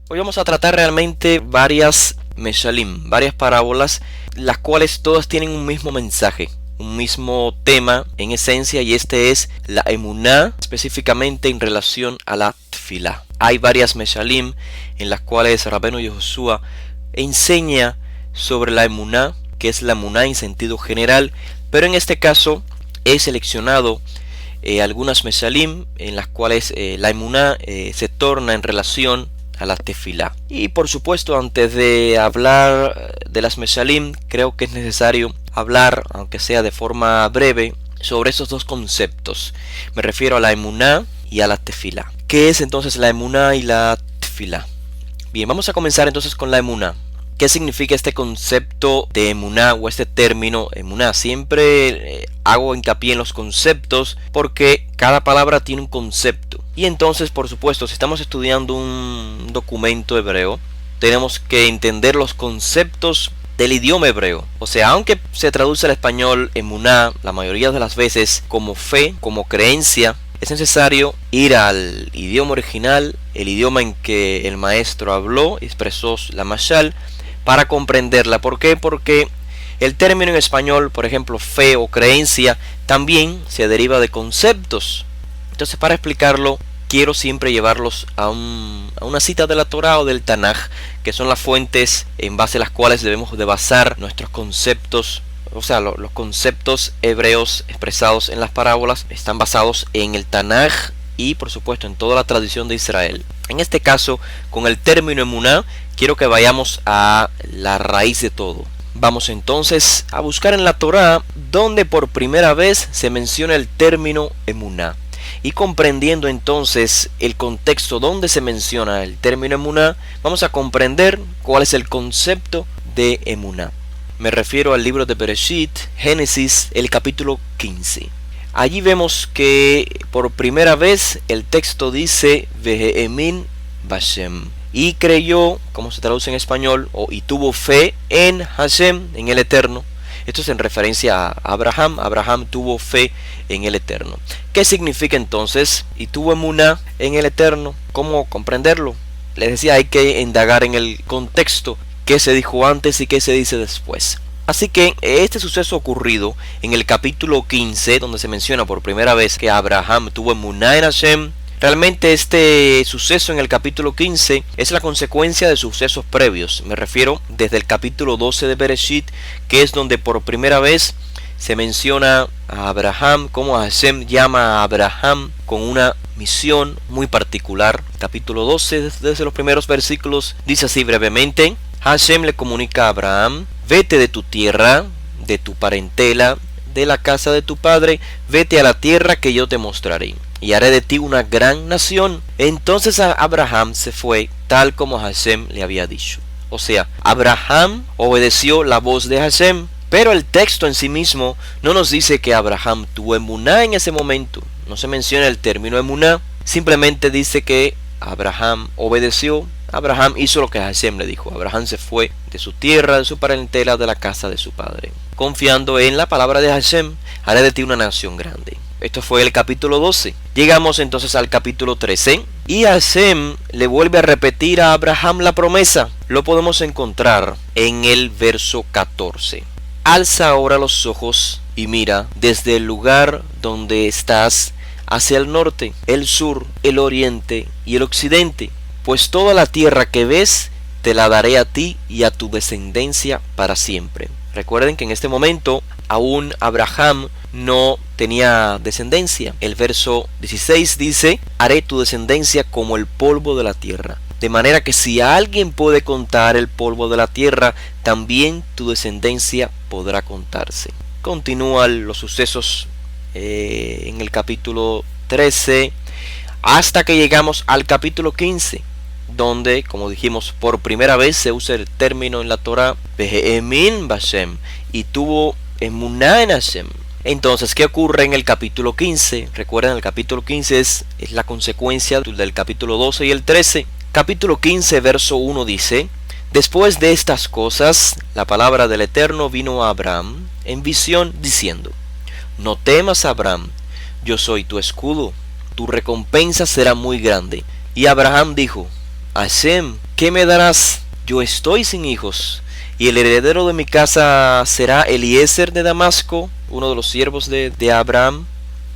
Hoy vamos a tratar realmente varias meshalim, varias parábolas, las cuales todas tienen un mismo mensaje, un mismo tema en esencia, y este es la emuná, específicamente en relación a la tefilá. Hay varias meshalim en las cuales Rabbeinu Yehoshua enseña sobre la emuná, que es la emuná en sentido general, pero en este caso he seleccionado algunas meshalim en las cuales la emuná se torna en relación a la tefilá. Y por supuesto, antes de hablar de las meshalim, creo que es necesario hablar, aunque sea de forma breve, sobre esos dos conceptos. Me refiero a la emuná y a la tefilá. ¿Qué es entonces la emuná y la tefilá? Bien, vamos a comenzar entonces con la emuná. ¿Qué significa este concepto de emuná o este término emuná? Siempre hago hincapié en los conceptos porque cada palabra tiene un concepto. Y entonces, por supuesto, si estamos estudiando un documento hebreo, tenemos que entender los conceptos del idioma hebreo. O sea, aunque se traduce al español emuná la mayoría de las veces como fe, como creencia, es necesario ir al idioma original, el idioma en que el maestro habló, expresó la mashal, para comprenderla. ¿Por qué? Porque el término en español, por ejemplo, fe o creencia, también se deriva de conceptos. Entonces, para explicarlo, quiero siempre llevarlos a una cita de la Torá o del Tanaj, que son las fuentes en base a las cuales debemos de basar nuestros conceptos. O sea, los conceptos hebreos expresados en las parábolas están basados en el Tanaj y, por supuesto, en toda la tradición de Israel. En este caso, con el término emuná, quiero que vayamos a la raíz de todo. Vamos entonces a buscar en la Torá donde por primera vez se menciona el término emuná. Y comprendiendo entonces el contexto donde se menciona el término emuná, vamos a comprender cuál es el concepto de emuná. Me refiero al libro de Bereshit, Génesis, el capítulo 15. Allí vemos que por primera vez el texto dice Veheemin Bashem. Y creyó, como se traduce en español, y tuvo fe en Hashem, en el Eterno. Esto es en referencia a Abraham. Abraham tuvo fe en el Eterno. ¿Qué significa entonces? Y tuvo emuná en el Eterno. ¿Cómo comprenderlo? Les decía, hay que indagar en el contexto. ¿Qué se dijo antes y qué se dice después? Así que este suceso ocurrido en el capítulo 15, donde se menciona por primera vez que Abraham tuvo emuná en Hashem, realmente este suceso en el capítulo 15 es la consecuencia de sucesos previos. Me refiero desde el capítulo 12 de Bereshit, que es donde por primera vez se menciona a Abraham, como Hashem llama a Abraham con una misión muy particular. Capítulo 12, desde los primeros versículos, dice así brevemente: Hashem le comunica a Abraham: vete de tu tierra, de tu parentela, de la casa de tu padre, vete a la tierra que yo te mostraré, y haré de ti una gran nación. Entonces Abraham se fue, tal como Hashem le había dicho. O sea, Abraham obedeció la voz de Hashem, pero el texto en sí mismo no nos dice que Abraham tuvo emuná en ese momento. No se menciona el término emuná, simplemente dice que Abraham obedeció. Abraham hizo lo que Hashem le dijo. Abraham se fue de su tierra, de su parentela, de la casa de su padre, confiando en la palabra de Hashem: haré de ti una nación grande. Esto fue el capítulo 12. Llegamos entonces al capítulo 13. Y Hashem le vuelve a repetir a Abraham la promesa. Lo podemos encontrar en el verso 14. Alza ahora los ojos y mira desde el lugar donde estás hacia el norte, el sur, el oriente y el occidente. Pues toda la tierra que ves te la daré a ti y a tu descendencia para siempre. Recuerden que en este momento aún Abraham no tenía descendencia. El verso 16 dice: haré tu descendencia como el polvo de la tierra. De manera que si alguien puede contar el polvo de la tierra, también tu descendencia podrá contarse. Continúan los sucesos en el capítulo 13 hasta que llegamos al capítulo 15. Donde, como dijimos, por primera vez se usa el término en la Torah Veheemin Bashem, y tuvo emuná en Hashem. Entonces, ¿qué ocurre en el capítulo 15? Recuerden, el capítulo 15 es la consecuencia del capítulo 12 y el 13. Capítulo 15, verso 1 dice: después de estas cosas, la palabra del Eterno vino a Abraham en visión diciendo: no temas, Abraham, yo soy tu escudo, tu recompensa será muy grande. Y Abraham dijo: Hashem, ¿qué me darás? Yo estoy sin hijos, y el heredero de mi casa será Eliezer de Damasco, uno de los siervos de Abraham.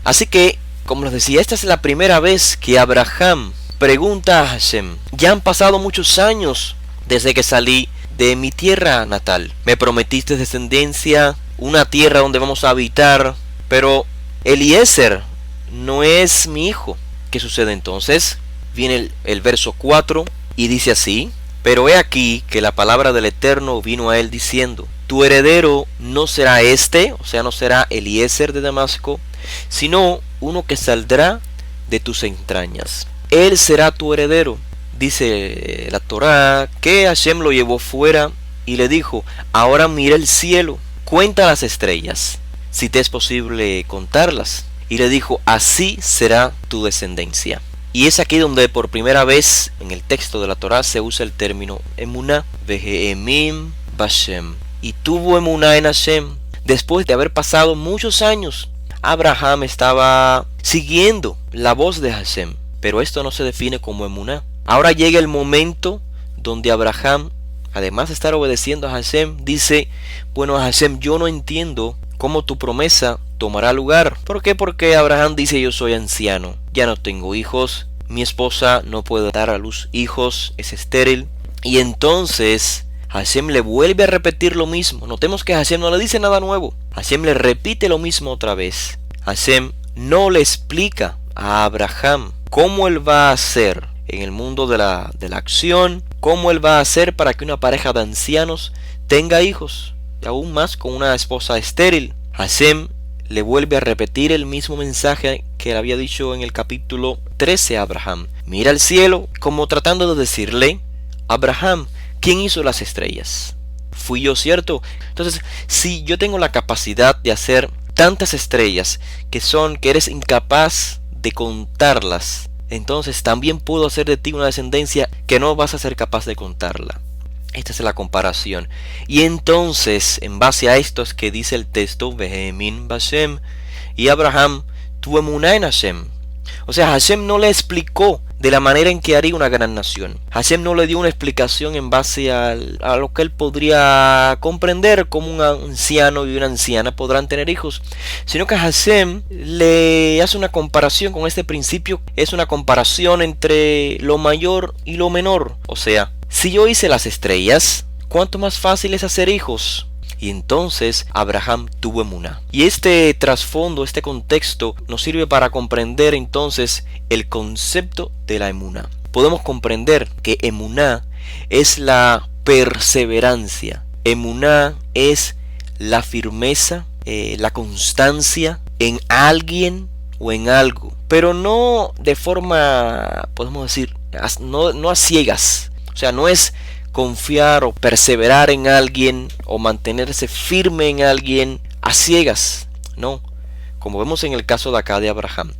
Así que, como les decía, esta es la primera vez que Abraham pregunta a Hashem. Ya han pasado muchos años desde que salí de mi tierra natal. Me prometiste descendencia, una tierra donde vamos a habitar, pero Eliezer no es mi hijo. ¿Qué sucede entonces? Viene el verso 4 y dice así: pero he aquí que la palabra del Eterno vino a él diciendo: tu heredero no será este, o sea, no será Eliezer de Damasco, sino uno que saldrá de tus entrañas. Él será tu heredero. Dice la Torá que Hashem lo llevó fuera y le dijo: ahora mira el cielo, cuenta las estrellas, si te es posible contarlas. Y le dijo: así será tu descendencia. Y es aquí donde por primera vez en el texto de la Torá se usa el término emuná, veheemim bashem. Y tuvo emuná en Hashem. Después de haber pasado muchos años, Abraham estaba siguiendo la voz de Hashem, pero esto no se define como emuná. Ahora llega el momento donde Abraham, además de estar obedeciendo a Hashem, dice: bueno, Hashem, yo no entiendo cómo tu promesa tomará lugar. ¿Por qué? Porque Abraham dice: yo soy anciano, ya no tengo hijos, mi esposa no puede dar a luz hijos, es estéril. Y entonces Hashem le vuelve a repetir lo mismo. Notemos que Hashem no le dice nada nuevo. Hashem le repite lo mismo otra vez. Hashem no le explica a Abraham cómo él va a hacer en el mundo de la acción, cómo él va a hacer para que una pareja de ancianos tenga hijos, y aún más con una esposa estéril. Hashem le vuelve a repetir el mismo mensaje que le había dicho en el capítulo 13 a Abraham. Mira al cielo, como tratando de decirle: Abraham, ¿quién hizo las estrellas? Fui yo, ¿cierto? Entonces, si yo tengo la capacidad de hacer tantas estrellas que eres incapaz de contarlas, entonces también puedo hacer de ti una descendencia que no vas a ser capaz de contarla. Esta es la comparación. Y entonces, en base a esto es que dice el texto: Vehemin Bashem. Y Abraham tuvo emuná en Hashem. O sea, Hashem no le explicó de la manera en que haría una gran nación. Hashem no le dio una explicación en base a lo que él podría comprender, como un anciano y una anciana podrán tener hijos, sino que Hashem le hace una comparación con este principio. Es una comparación entre lo mayor y lo menor. O sea, si yo hice las estrellas, ¿cuánto más fácil es hacer hijos? Y entonces Abraham tuvo emuná. Y este trasfondo, este contexto, nos sirve para comprender entonces el concepto de la emuná. Podemos comprender que emuná es la perseverancia. Emuná es la firmeza, la constancia en alguien o en algo. Pero no de forma, podemos decir, no a ciegas. O sea, no es confiar o perseverar en alguien o mantenerse firme en alguien a ciegas. No, como vemos en el caso de acá de Abraham.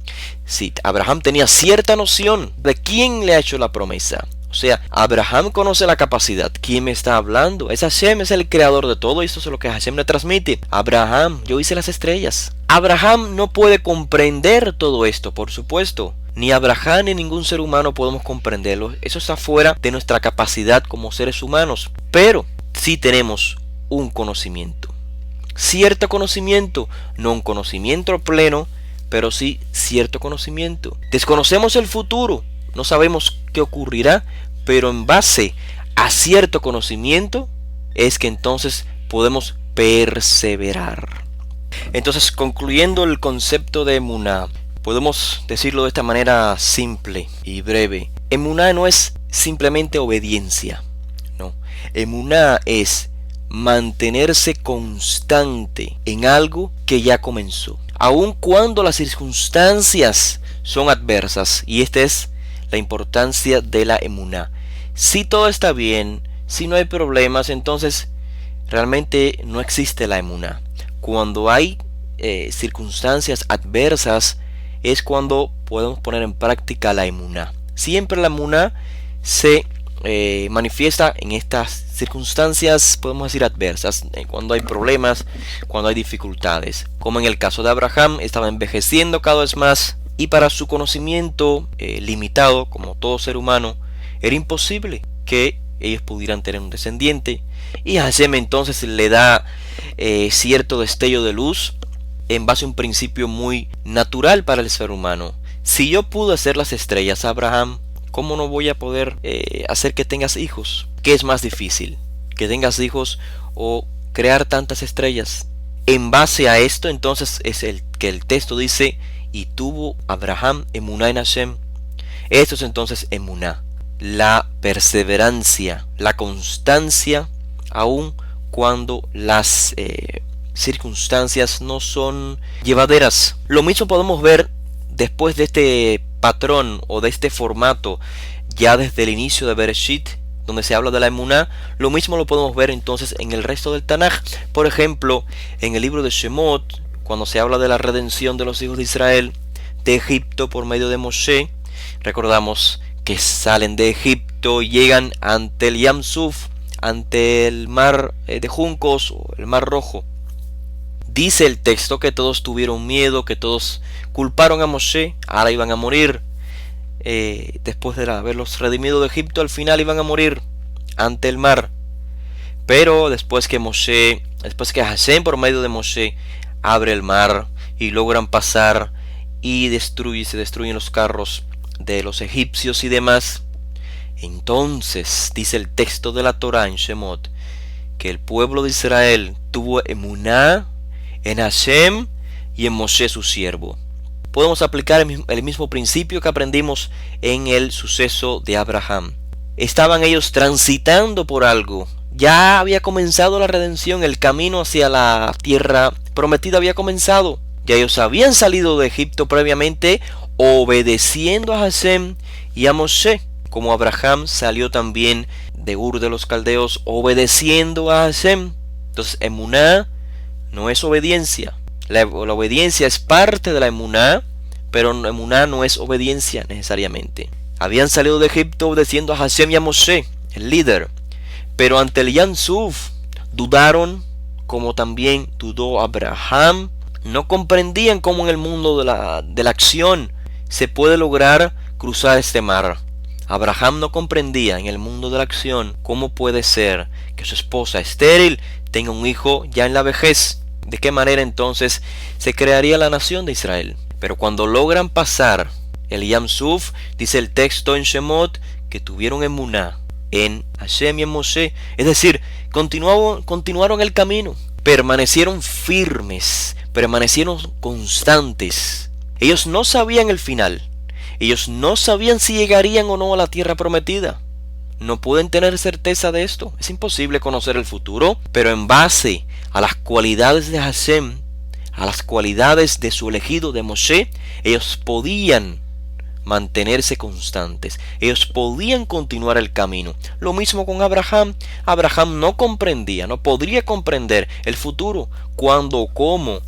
Sí, Abraham tenía cierta noción de quién le ha hecho la promesa. O sea, Abraham conoce la capacidad. ¿Quién me está hablando? Es Hashem, es el creador de todo. Y esto es lo que Hashem le transmite. Abraham, yo hice las estrellas. Abraham no puede comprender todo esto, por supuesto. Ni Abraham ni ningún ser humano podemos comprenderlo. Eso está fuera de nuestra capacidad como seres humanos. Pero sí tenemos un conocimiento. Cierto conocimiento. No un conocimiento pleno, pero sí cierto conocimiento. Desconocemos el futuro. No sabemos qué ocurrirá. Pero en base a cierto conocimiento es que entonces podemos perseverar. Entonces, concluyendo el concepto de emuná, podemos decirlo de esta manera simple y breve. Emuná no es simplemente obediencia. No. Emuná es mantenerse constante en algo que ya comenzó, aun cuando las circunstancias son adversas. Y esta es la importancia de la emuná. Si todo está bien, si no hay problemas, entonces realmente no existe la emuná. Cuando hay circunstancias adversas, es cuando podemos poner en práctica la emuná. Siempre la emuná se manifiesta en estas circunstancias, podemos decir, adversas, cuando hay problemas, cuando hay dificultades. Como en el caso de Abraham, estaba envejeciendo cada vez más, y para su conocimiento limitado, como todo ser humano, Era imposible que ellos pudieran tener un descendiente. Y Hashem entonces le da cierto destello de luz en base a un principio muy natural para el ser humano. Si yo pude hacer las estrellas, Abraham, ¿cómo no voy a poder hacer que tengas hijos? ¿Qué es más difícil? ¿Que tengas hijos o crear tantas estrellas? En base a esto entonces es el que el texto dice: y tuvo Abraham emuná en Hashem. Esto es entonces emuná, la perseverancia, la constancia, aun cuando las circunstancias no son llevaderas. Lo mismo podemos ver después de este patrón o de este formato ya desde el inicio de Bereshit, donde se habla de la emuná. Lo mismo lo podemos ver entonces en el resto del Tanaj. Por ejemplo, en el libro de Shemot, cuando se habla de la redención de los hijos de Israel de Egipto por medio de Moshe, recordamos que salen de Egipto y llegan ante el Yam Suf, ante el mar de juncos o el mar rojo. Dice el texto que todos tuvieron miedo, que todos culparon a Moshe, ahora iban a morir. Después de haberlos redimido de Egipto, al final iban a morir ante el mar. Pero después que Hashem por medio de Moshe abre el mar y logran pasar y se destruyen los carros de los egipcios y demás, entonces dice el texto de la Torah en Shemot que el pueblo de Israel tuvo emuná en Hashem y en Moshe su siervo. Podemos aplicar el mismo principio que aprendimos en el suceso de Abraham. Estaban ellos transitando por algo. Ya había comenzado la redención, el camino hacia la tierra prometida había comenzado. Ya ellos habían salido de Egipto previamente obedeciendo a Hashem y a Moshe, como Abraham salió también de Ur de los Caldeos obedeciendo a Hashem. Entonces, emuná no es obediencia. La obediencia es parte de la emuná, pero emuná no es obediencia necesariamente. Habían salido de Egipto obedeciendo a Hashem y a Moshe, el líder. Pero ante el Yam Suf dudaron, como también dudó Abraham. No comprendían cómo en el mundo de la acción se puede lograr cruzar este mar. Abraham no comprendía en el mundo de la acción cómo puede ser que su esposa estéril tenga un hijo ya en la vejez. ¿De qué manera entonces se crearía la nación de Israel? Pero cuando logran pasar el Yam Suf, dice el texto en Shemot que tuvieron emuná en Hashem y en Moshe. Es decir, continuaron el camino, permanecieron firmes, permanecieron constantes. Ellos no sabían el final. Ellos no sabían si llegarían o no a la tierra prometida. No pueden tener certeza de esto. Es imposible conocer el futuro, pero en base a las cualidades de Hashem, a las cualidades de su elegido de Moshe, ellos podían mantenerse constantes. Ellos podían continuar el camino. Lo mismo con Abraham. Abraham no comprendía, no podría comprender el futuro, cuándo o cómo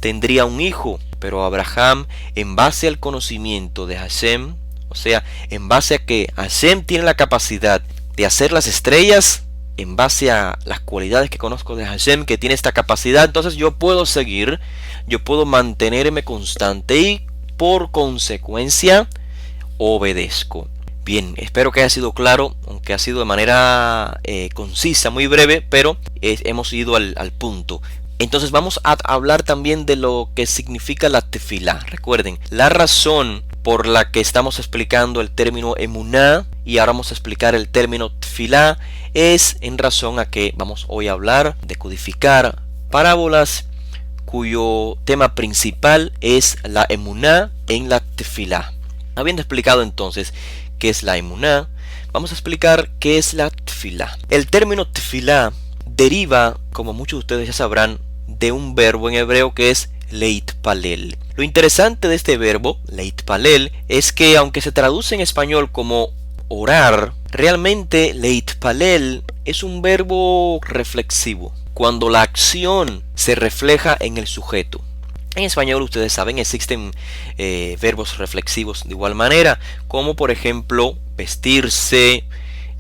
tendría un hijo. Pero Abraham, en base al conocimiento de Hashem, o sea, en base a que Hashem tiene la capacidad de hacer las estrellas, en base a las cualidades que conozco de Hashem, que tiene esta capacidad, entonces yo puedo seguir, yo puedo mantenerme constante y por consecuencia obedezco. Bien, espero que haya sido claro, aunque ha sido de manera concisa, muy breve, pero hemos ido al punto. Entonces vamos a hablar también de lo que significa la tefilá. Recuerden, la razón por la que estamos explicando el término emuná y ahora vamos a explicar el término tefilá es en razón a que vamos hoy a hablar de codificar parábolas cuyo tema principal es la emuná en la tefilá. Habiendo explicado entonces qué es la emuná, vamos a explicar qué es la tefilá. El término tefilá deriva, como muchos de ustedes ya sabrán, de un verbo en hebreo que es leitpalel. Lo interesante de este verbo, leitpalel, es que aunque se traduce en español como orar, realmente leitpalel es un verbo reflexivo, cuando la acción se refleja en el sujeto. En español, ustedes saben, existen verbos reflexivos de igual manera, como por ejemplo vestirse,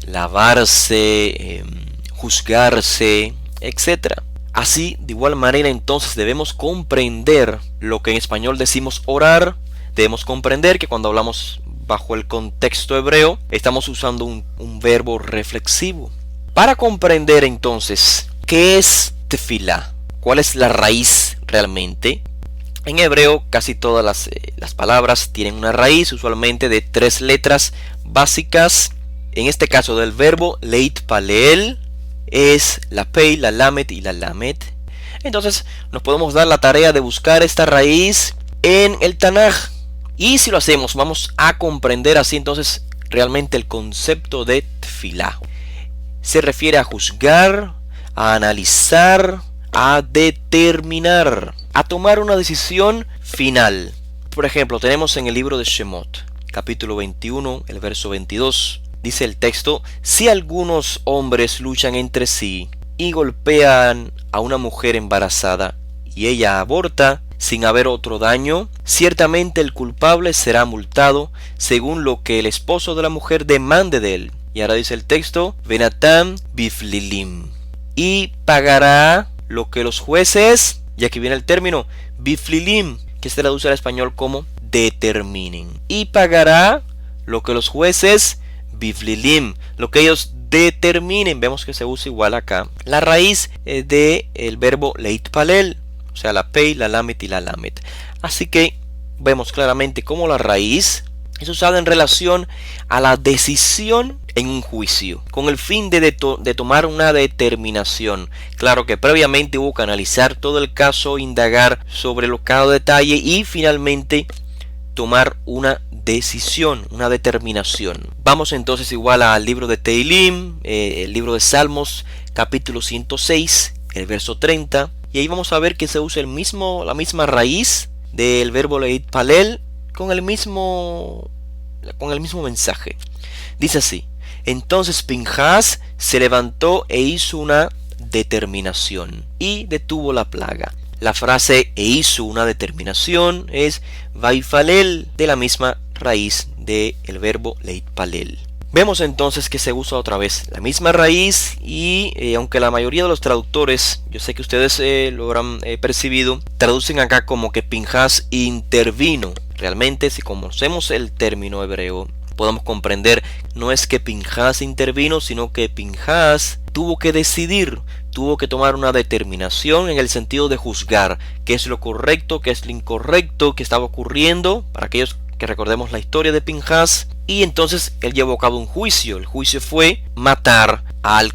lavarse, juzgarse, etc. Así, de igual manera, entonces debemos comprender lo que en español decimos orar, debemos comprender que cuando hablamos bajo el contexto hebreo, estamos usando un verbo reflexivo. Para comprender entonces qué es tefilá, cuál es la raíz realmente, en hebreo casi todas las palabras tienen una raíz, usualmente de 3 letras básicas. En este caso del verbo leitpalel es la pei, la lamet y la lamet. Entonces nos podemos dar la tarea de buscar esta raíz en el Tanaj. Y si lo hacemos, vamos a comprender así entonces realmente el concepto de tefilá. Se refiere a juzgar, a analizar, a determinar, a tomar una decisión final. Por ejemplo, tenemos en el libro de Shemot, capítulo 21, el verso 22. Dice el texto: si algunos hombres luchan entre sí y golpean a una mujer embarazada y ella aborta sin haber otro daño, ciertamente el culpable será multado según lo que el esposo de la mujer demande de él. Y ahora dice el texto: Venatam biflilim, y pagará lo que los jueces, y aquí viene el término biflilim, que se traduce al español como determinen, y pagará lo que los jueces biflilim, lo que ellos determinen. Vemos que se usa igual acá la raíz del verbo leitpalel, o sea, la pei, la lamet y la lamet. Así que vemos claramente cómo la raíz es usada en relación a la decisión en un juicio, con el fin de tomar una determinación. Claro que previamente hubo que analizar todo el caso, indagar sobre cada detalle y finalmente tomar una decisión, una determinación. Vamos entonces igual al libro de Teilim, el libro de Salmos, capítulo 106, el verso 30. Y ahí vamos a ver que se usa la misma raíz del verbo leitpalel con el mismo mensaje. Dice así: entonces Pinhas se levantó e hizo una determinación y detuvo la plaga. La frase "e hizo una determinación" es vaifalel, de la misma raíz del verbo leitpalel. Vemos entonces que se usa otra vez la misma raíz y aunque la mayoría de los traductores, yo sé que ustedes lo habrán percibido, traducen acá como que Pinhas intervino. Realmente, si conocemos el término hebreo, podemos comprender, no es que Pinhas intervino, sino que Pinhas tuvo que decidir, tuvo que tomar una determinación en el sentido de juzgar qué es lo correcto, qué es lo incorrecto que estaba ocurriendo, para aquellos que recordemos la historia de Pinhas. Y entonces él llevó a cabo un juicio. El juicio fue matar a la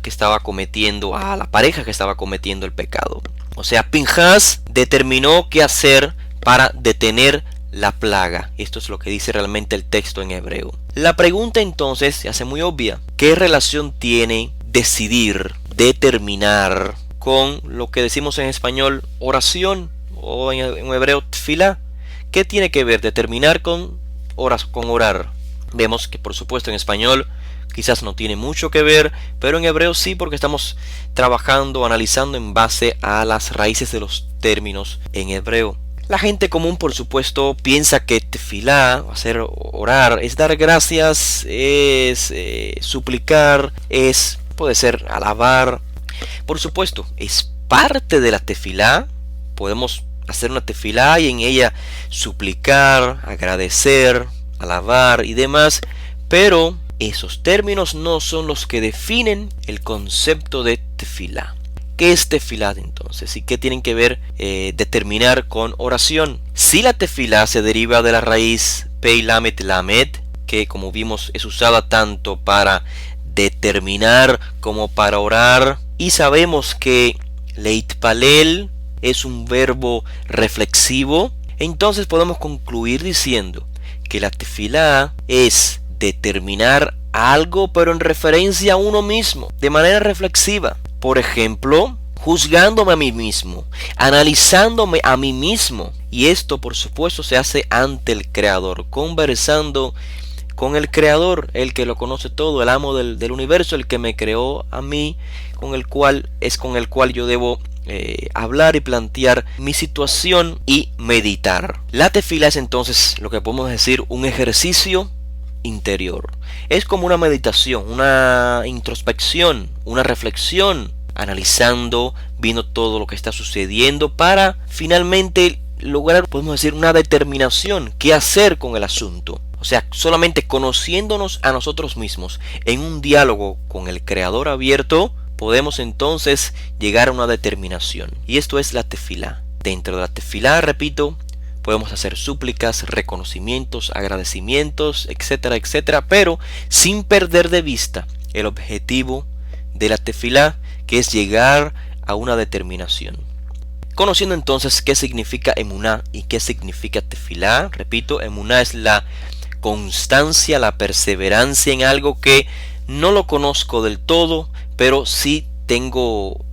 pareja que estaba cometiendo el pecado. O sea, Pinhas determinó qué hacer para detener la plaga. Esto es lo que dice realmente el texto en hebreo. La pregunta entonces se hace muy obvia: ¿qué relación tiene decidir, determinar, con lo que decimos en español oración, o en hebreo tefilá? ¿Qué tiene que ver determinar con orar? Vemos que por supuesto en español quizás no tiene mucho que ver, pero en hebreo sí, porque estamos trabajando, analizando en base a las raíces de los términos en hebreo. La gente común, por supuesto, piensa que tefilá, hacer orar, es dar gracias, es suplicar, puede ser alabar. Por supuesto, es parte de la tefilá. Podemos hacer una tefilá y en ella suplicar, agradecer, alabar y demás, pero esos términos no son los que definen el concepto de tefilá. ¿Qué es tefilá entonces? ¿Y qué tienen que ver determinar con oración? Si la tefilá se deriva de la raíz pei lamet lamet, que como vimos es usada tanto para determinar como para orar, y sabemos que leitpalel es un verbo reflexivo, entonces podemos concluir diciendo que la tefilá es determinar algo, pero en referencia a uno mismo, de manera reflexiva. Por ejemplo, juzgándome a mí mismo, analizándome a mí mismo. Y esto, por supuesto, se hace ante el Creador, conversando con el Creador, el que lo conoce todo, el amo del universo, el que me creó a mí, con el cual yo debo hablar y plantear mi situación y meditar. La tefilá es entonces lo que podemos decir un ejercicio interior. Es como una meditación, una introspección, una reflexión, analizando, viendo todo lo que está sucediendo para finalmente lograr, podemos decir, una determinación, qué hacer con el asunto. O sea, solamente conociéndonos a nosotros mismos en un diálogo con el Creador abierto, podemos entonces llegar a una determinación. Y esto es la tefilá. Dentro de la tefilá, repito, podemos hacer súplicas, reconocimientos, agradecimientos, etcétera, etcétera, pero sin perder de vista el objetivo de la tefilá, que es llegar a una determinación. Conociendo entonces qué significa emuná y qué significa tefilá, repito, emuná es la constancia, la perseverancia en algo que no lo conozco del todo, pero sí tengo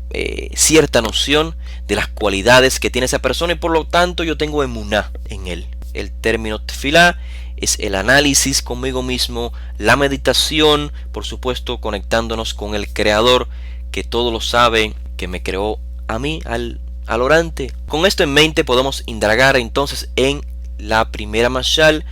cierta noción de las cualidades que tiene esa persona y por lo tanto yo tengo emuná en él. El término tefilá es el análisis conmigo mismo, la meditación, por supuesto conectándonos con el Creador que todo lo sabe, que me creó a mí, al orante. Con esto en mente podemos indagar entonces en la primera mashal,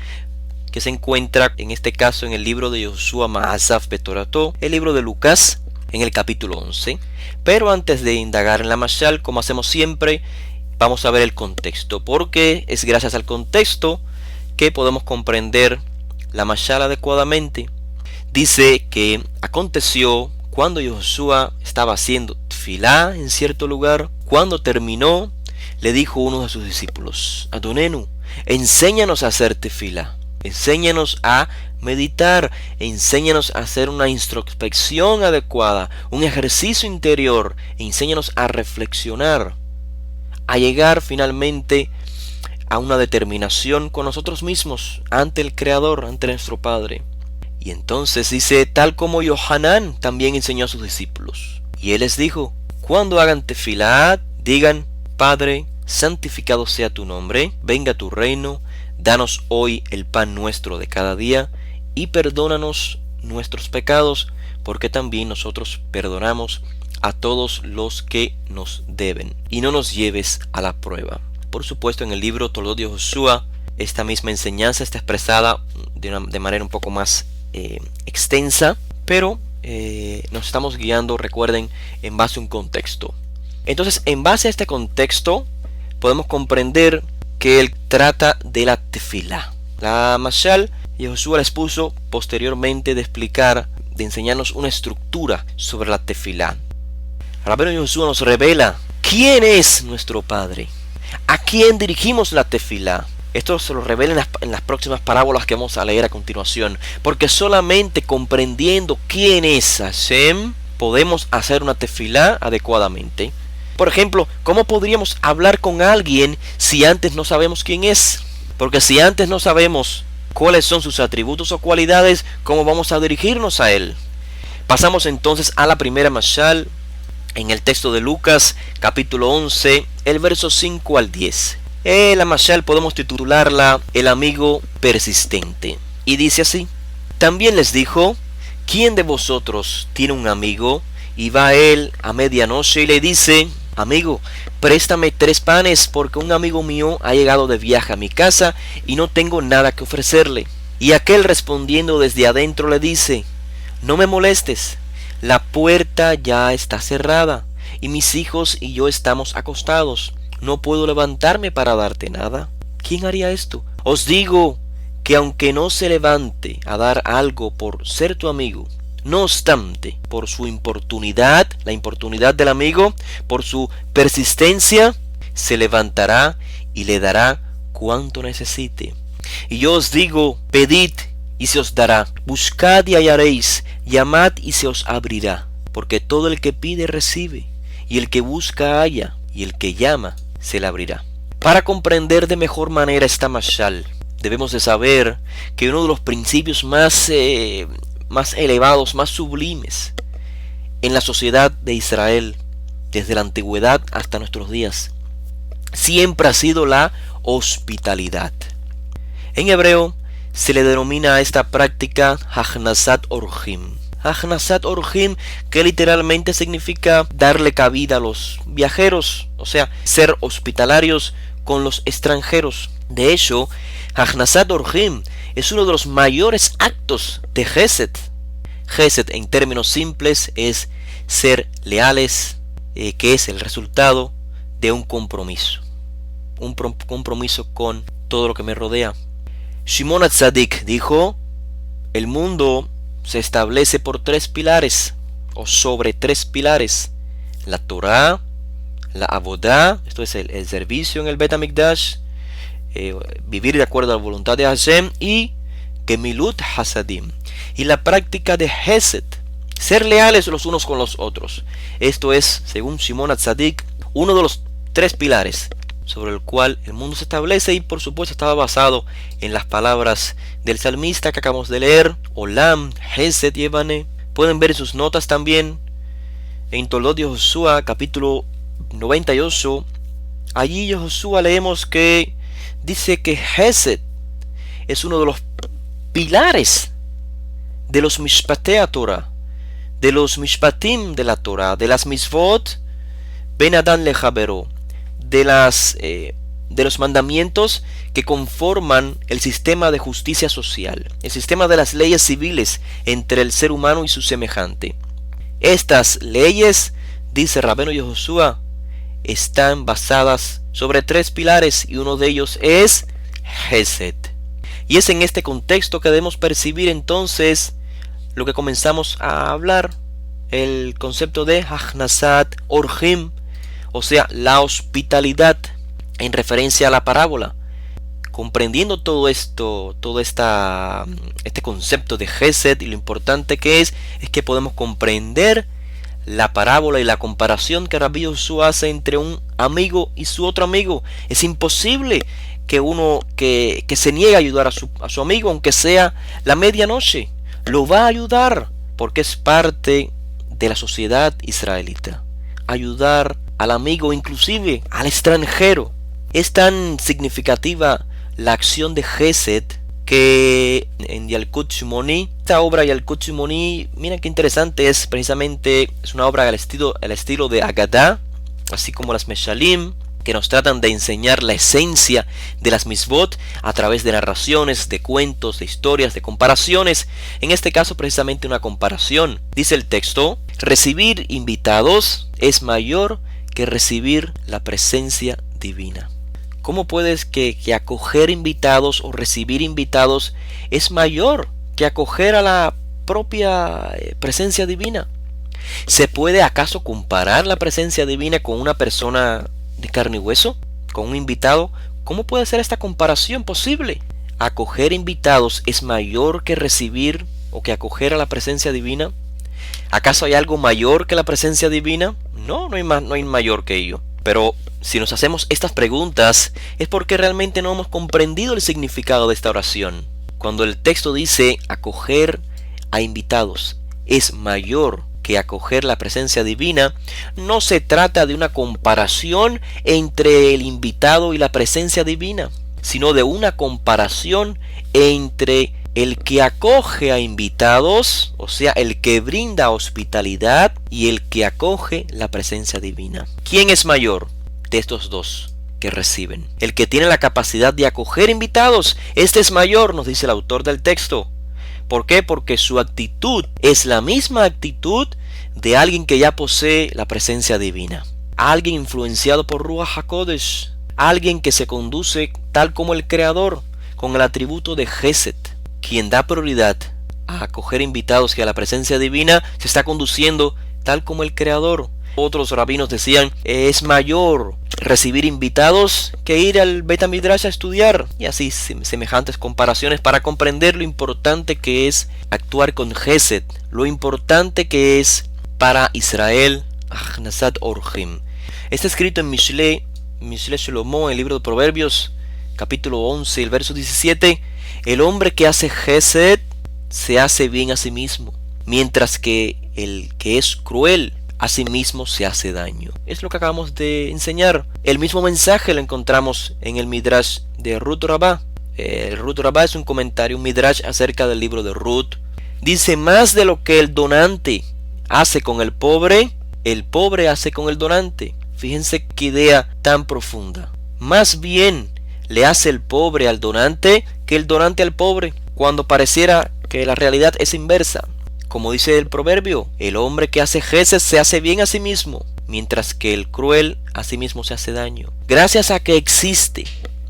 que se encuentra en este caso en el libro de Yoshua Ma'asaf Betorató, el libro de Lucas, en el capítulo 11. Pero antes de indagar en la mashal, como hacemos siempre, vamos a ver el contexto, porque es gracias al contexto que podemos comprender la mashal adecuadamente. Dice que aconteció cuando Yoshua estaba haciendo tefilá en cierto lugar, cuando terminó, le dijo uno de sus discípulos: Adonenu, enséñanos a hacer tefilá. Enséñanos a meditar, enséñanos a hacer una introspección adecuada, un ejercicio interior, enséñanos a reflexionar, a llegar finalmente a una determinación con nosotros mismos, ante el Creador, ante nuestro Padre. Y entonces dice, tal como Yohanan también enseñó a sus discípulos. Y él les dijo, cuando hagan tefilá, digan, Padre, santificado sea tu nombre, venga tu reino, danos hoy el pan nuestro de cada día, y perdónanos nuestros pecados, porque también nosotros perdonamos a todos los que nos deben. Y no nos lleves a la prueba. Por supuesto, en el libro Toldot de Josué, esta misma enseñanza está expresada de manera un poco más extensa, pero nos estamos guiando, recuerden, en base a un contexto. Entonces, en base a este contexto, podemos comprender que él trata de la tefilá. La mashal, Josué les puso posteriormente de explicar, de enseñarnos una estructura sobre la tefilá. Rabbeinu Josué nos revela quién es nuestro Padre, a quién dirigimos la tefilá. Esto se lo revela en las próximas parábolas que vamos a leer a continuación, porque solamente comprendiendo quién es Hashem podemos hacer una tefilá adecuadamente. Por ejemplo, ¿cómo podríamos hablar con alguien si antes no sabemos quién es? Porque si antes no sabemos cuáles son sus atributos o cualidades, ¿cómo vamos a dirigirnos a él? Pasamos entonces a la primera mashal en el texto de Lucas, capítulo 11, el verso 5 al 10. La mashal podemos titularla El amigo persistente. Y dice así: También les dijo, ¿quién de vosotros tiene un amigo y va a él a medianoche y le dice: Amigo, préstame 3 panes porque un amigo mío ha llegado de viaje a mi casa y no tengo nada que ofrecerle? Y aquel respondiendo desde adentro le dice: No me molestes, la puerta ya está cerrada y mis hijos y yo estamos acostados. No puedo levantarme para darte nada. ¿Quién haría esto? Os digo que aunque no se levante a dar algo por ser tu amigo, no obstante, por su importunidad, la importunidad del amigo, por su persistencia, se levantará y le dará cuanto necesite. Y yo os digo, pedid y se os dará, buscad y hallaréis, llamad y se os abrirá, porque todo el que pide recibe, y el que busca halla, y el que llama se le abrirá. Para comprender de mejor manera esta mashal, debemos de saber que uno de los principios más elevados, más sublimes en la sociedad de Israel, desde la antigüedad hasta nuestros días, siempre ha sido la hospitalidad. En hebreo se le denomina a esta práctica Hachnasat Orjim. Hachnasat Orjim, que literalmente significa darle cabida a los viajeros, o sea, ser hospitalarios con los extranjeros. De hecho, Hachnasat Orjim es uno de los mayores actos de Gesed. Gesed, en términos simples, es ser leales, que es el resultado de un compromiso. un compromiso con todo lo que me rodea. Shimon HaTzadik dijo, el mundo se establece por 3 pilares, o sobre 3 pilares: la Torah, la Avodah, esto es el servicio en el Bet HaMikdash, vivir de acuerdo a la voluntad de Hashem, y Gemilut Hasadim, y la práctica de Hesed, ser leales los unos con los otros. Esto es, según Shimon HaTzadik, uno de los 3 pilares sobre el cual el mundo se establece, y por supuesto estaba basado en las palabras del salmista que acabamos de leer, Olam, Hesed Yevane. Pueden ver sus notas también en Toldot Yehoshua, capítulo 98. Allí Yehoshua leemos que dice que Hesed es uno de los pilares de los Mishpatei Torah, de los Mishpatim de la Torah, de las Mitzvot Ben Adam Lejabero, de los mandamientos que conforman el sistema de justicia social, el sistema de las leyes civiles entre el ser humano y su semejante. Estas leyes, dice Rabbeinu Yehoshua, están basadas sobre 3 pilares, y uno de ellos es Hesed. Y es en este contexto que debemos percibir entonces lo que comenzamos a hablar, el concepto de Hachnasat Orhim, o sea, la hospitalidad, en referencia a la parábola. Comprendiendo todo esto, este concepto de Hesed y lo importante que es que podemos comprender la parábola y la comparación que Rabbi Yehoshua hace entre un amigo y su otro amigo. Es imposible que uno que se niegue a ayudar a su amigo, aunque sea la medianoche, lo va a ayudar, porque es parte de la sociedad israelita. Ayudar al amigo, inclusive al extranjero. Es tan significativa la acción de Hesed que en Yalkut Shimoni, esta obra Yalkut Shimoni, miren qué interesante, es una obra al estilo de Agadah, así como las Meshalim, que nos tratan de enseñar la esencia de las Mitzvot a través de narraciones, de cuentos, de historias, de comparaciones. En este caso precisamente una comparación. Dice el texto, recibir invitados es mayor que recibir la presencia divina. ¿Cómo puedes que acoger invitados o recibir invitados es mayor que acoger a la propia presencia divina? ¿Se puede acaso comparar la presencia divina con una persona de carne y hueso? ¿Con un invitado? ¿Cómo puede ser esta comparación posible? ¿Acoger invitados es mayor que recibir o que acoger a la presencia divina? ¿Acaso hay algo mayor que la presencia divina? No hay mayor que ello. Pero si nos hacemos estas preguntas es porque realmente no hemos comprendido el significado de esta oración. Cuando el texto dice acoger a invitados es mayor que acoger la presencia divina, no se trata de una comparación entre el invitado y la presencia divina, sino de una comparación entre el que acoge a invitados, o sea, el que brinda hospitalidad, y el que acoge la presencia divina. ¿Quién es mayor de estos dos que reciben? El que tiene la capacidad de acoger invitados, este es mayor, nos dice el autor del texto. ¿Por qué? Porque su actitud es la misma actitud de alguien que ya posee la presencia divina. Alguien influenciado por Ruach HaKodesh. Alguien que se conduce tal como el Creador, con el atributo de Hesed. Quien da prioridad a acoger invitados y a la presencia divina se está conduciendo tal como el Creador. Otros rabinos decían, es mayor recibir invitados que ir al Bet HaMidrash a estudiar. Y así semejantes comparaciones para comprender lo importante que es actuar con Hesed, lo importante que es para Israel, Hachnasat Orhim. Está escrito en Mishle Shlomo, en el libro de Proverbios, capítulo 11, el verso 17, el hombre que hace Hesed se hace bien a sí mismo, mientras que el que es cruel a sí mismo se hace daño. Es lo que acabamos de enseñar. El mismo mensaje lo encontramos en el Midrash de Ruth Rabbah. El Ruth Rabbah es un comentario, un Midrash acerca del libro de Ruth. Dice, más de lo que el donante hace con el pobre hace con el donante. Fíjense qué idea tan profunda. Más bien le hace el pobre al donante que el donante al pobre, cuando pareciera que la realidad es inversa. Como dice el proverbio, el hombre que hace Hesed se hace bien a sí mismo. mientras que el cruel a sí mismo se hace daño. Gracias a que existe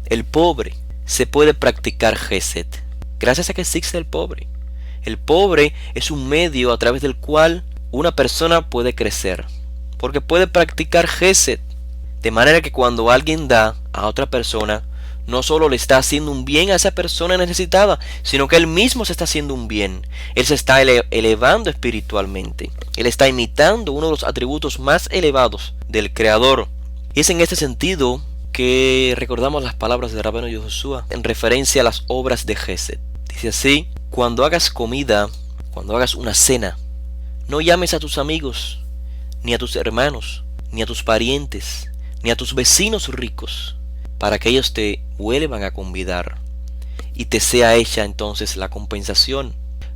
el pobre, se puede practicar Gesed. Gracias a que existe el pobre. El pobre es un medio a través del cual una persona puede crecer, porque puede practicar Gesed. De manera que cuando alguien da a otra persona, no solo le está haciendo un bien a esa persona necesitada, sino que él mismo se está haciendo un bien. Él se está elevando espiritualmente. Él está imitando uno de los atributos más elevados del Creador. Y es en este sentido que recordamos las palabras de Rabbeinu Yehoshua en referencia a las obras de Gesed. Dice así: cuando hagas comida, cuando hagas una cena, no llames a tus amigos, ni a tus hermanos, ni a tus parientes, ni a tus vecinos ricos, para que ellos te vuelvan a convidar y te sea hecha entonces la compensación.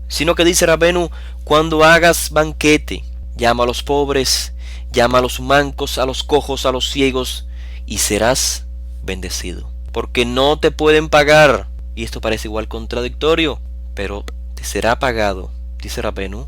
Sino que dice Rabbeinu, cuando hagas banquete, llama a los pobres, llama a los mancos, a los cojos, a los ciegos, y serás bendecido. Porque no te pueden pagar, y esto parece igual contradictorio, pero te será pagado, dice Rabbeinu,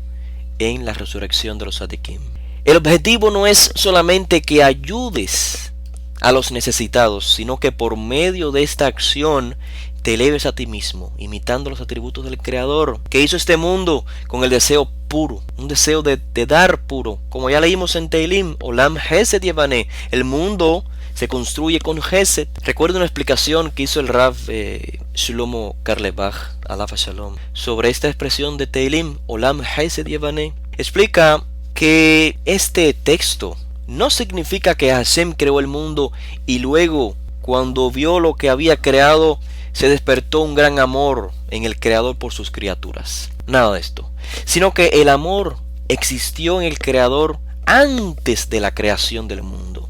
en la resurrección de los tzadikim. El objetivo no es solamente que ayudes a los necesitados, sino que por medio de esta acción te eleves a ti mismo, imitando los atributos del Creador, que hizo este mundo con el deseo puro, un deseo de dar puro. Como ya leímos en Teilim, Olam Hesed Yevaneh, el mundo se construye con Gesed. Recuerdo una explicación que hizo el Rav Shlomo Carlebach, Alav Shalom, sobre esta expresión de Teilim, Olam Hesed Yevaneh. Explica que este texto no significa que Hashem creó el mundo y luego, cuando vio lo que había creado, se despertó un gran amor en el Creador por sus criaturas. Nada de esto. Sino que el amor existió en el Creador antes de la creación del mundo.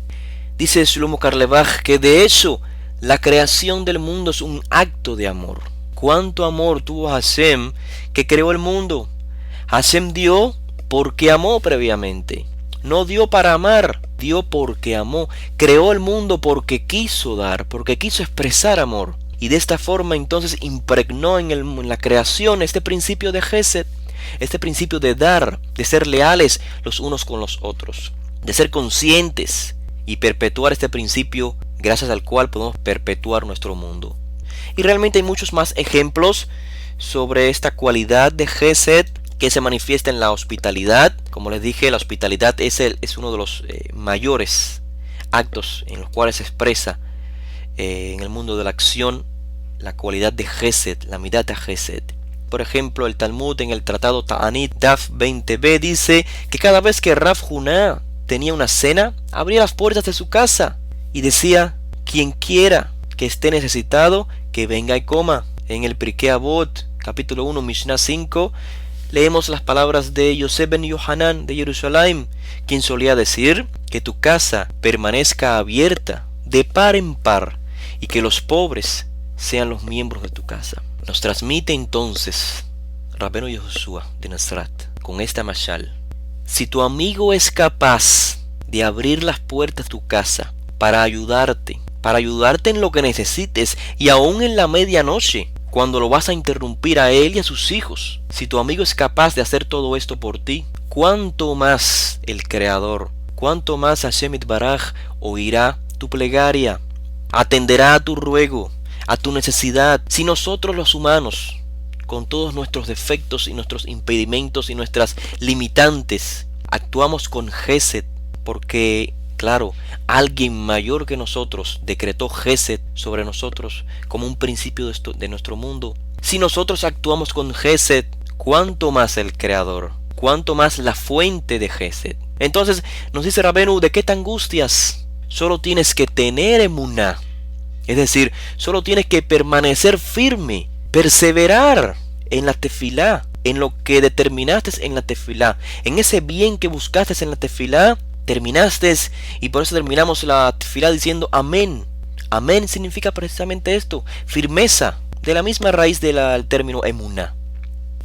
Dice Shlomo Carlebach que de hecho la creación del mundo es un acto de amor. ¿Cuánto amor tuvo Hashem que creó el mundo? Hashem dio porque amó previamente. No dio para amar, dio porque amó. Creó el mundo porque quiso dar, porque quiso expresar amor. Y de esta forma entonces impregnó en la creación este principio de Gesed, este principio de dar, de ser leales los unos con los otros, de ser conscientes y perpetuar este principio gracias al cual podemos perpetuar nuestro mundo. Y realmente hay muchos más ejemplos sobre esta cualidad de Gesed que se manifiesta en la hospitalidad. Como les dije, la hospitalidad es uno de los mayores actos en los cuales se expresa en el mundo de la acción la cualidad de Gesed, la midat Gesed. Por ejemplo, el Talmud en el tratado Ta'anit Daf 20b dice que cada vez que Rav Huna tenía una cena, abría las puertas de su casa y decía: quien quiera que esté necesitado, que venga y coma. En el Pirkei Avot, capítulo 1, Mishnah 5, leemos las palabras de Yosef ben Yohanan de Jerusalén, quien solía decir que tu casa permanezca abierta de par en par y que los pobres sean los miembros de tu casa. Nos transmite entonces Rabbeinu Yehoshua de Nazaret con esta mashal: si tu amigo es capaz de abrir las puertas de tu casa para ayudarte en lo que necesites, y aún en la medianoche, cuando lo vas a interrumpir a él y a sus hijos, si tu amigo es capaz de hacer todo esto por ti, ¿cuánto más el Creador, cuánto más Hashem Yitbaraj oirá tu plegaria, atenderá a tu ruego, a tu necesidad? Si nosotros los humanos, con todos nuestros defectos y nuestros impedimentos y nuestras limitantes, actuamos con Gesed, porque claro, alguien mayor que nosotros decretó Gesed sobre nosotros como un principio de nuestro mundo. Si nosotros actuamos con Gesed, ¿cuánto más el Creador? ¿Cuánto más la fuente de Gesed? Entonces nos dice Rabbeinu: ¿de qué te angustias? Solo tienes que tener emuná. Es decir, solo tienes que permanecer firme, perseverar en la tefilá, en lo que determinaste en la tefilá, en ese bien que buscaste en la tefilá. Terminaste, y por eso terminamos la tefilá diciendo amén. Amén significa precisamente esto, firmeza, de la misma raíz del término emuná.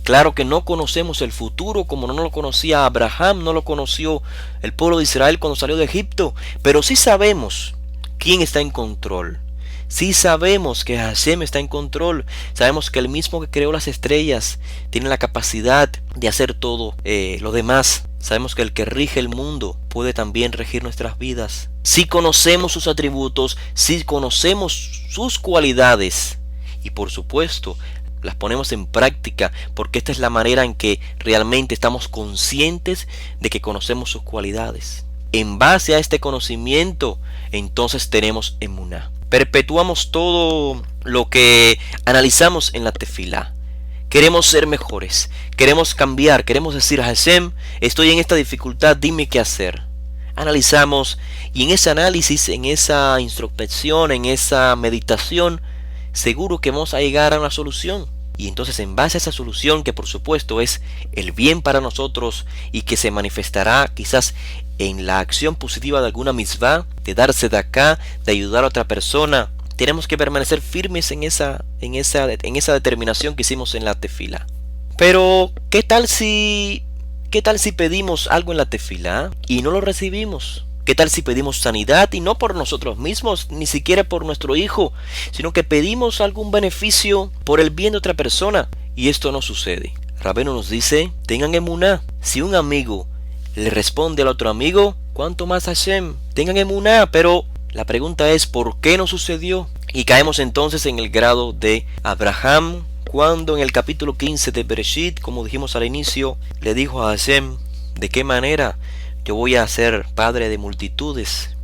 Claro que no conocemos el futuro como no lo conocía Abraham, no lo conoció el pueblo de Israel cuando salió de Egipto, pero sí sabemos quién está en control. Sí sabemos que Hashem está en control. Sabemos que el mismo que creó las estrellas tiene la capacidad de hacer todo lo demás. sabemos que el que rige el mundo puede también regir nuestras vidas. Si conocemos sus atributos, si conocemos sus cualidades y por supuesto las ponemos en práctica, porque esta es la manera en que realmente estamos conscientes de que conocemos sus cualidades. En base a este conocimiento, entonces tenemos emuná. Perpetuamos todo lo que analizamos en la tefilá. Queremos ser mejores, queremos cambiar, queremos decir a Hashem, estoy en esta dificultad, dime qué hacer. Analizamos y en ese análisis, en esa introspección, en esa meditación, seguro que vamos a llegar a una solución. Y entonces en base a esa solución, que por supuesto es el bien para nosotros y que se manifestará quizás en la acción positiva de alguna mitzvah, de darse de acá, de ayudar a otra persona, tenemos que permanecer firmes en esa determinación que hicimos en la tefila. Pero ¿qué tal si pedimos algo en la tefila y no lo recibimos? ¿Qué tal si pedimos sanidad y no por nosotros mismos, ni siquiera por nuestro hijo, sino que pedimos algún beneficio por el bien de otra persona? Y esto no sucede. Rabenu nos dice, tengan emuná. Si un amigo le responde al otro amigo, ¿cuánto más Hashem? Tengan emuná, pero la pregunta es, ¿por qué no sucedió? Y caemos entonces en el grado de Abraham, cuando en el capítulo 15 de Bereshit, como dijimos al inicio, le dijo a Hashem, ¿de qué manera yo voy a ser padre de multitudes?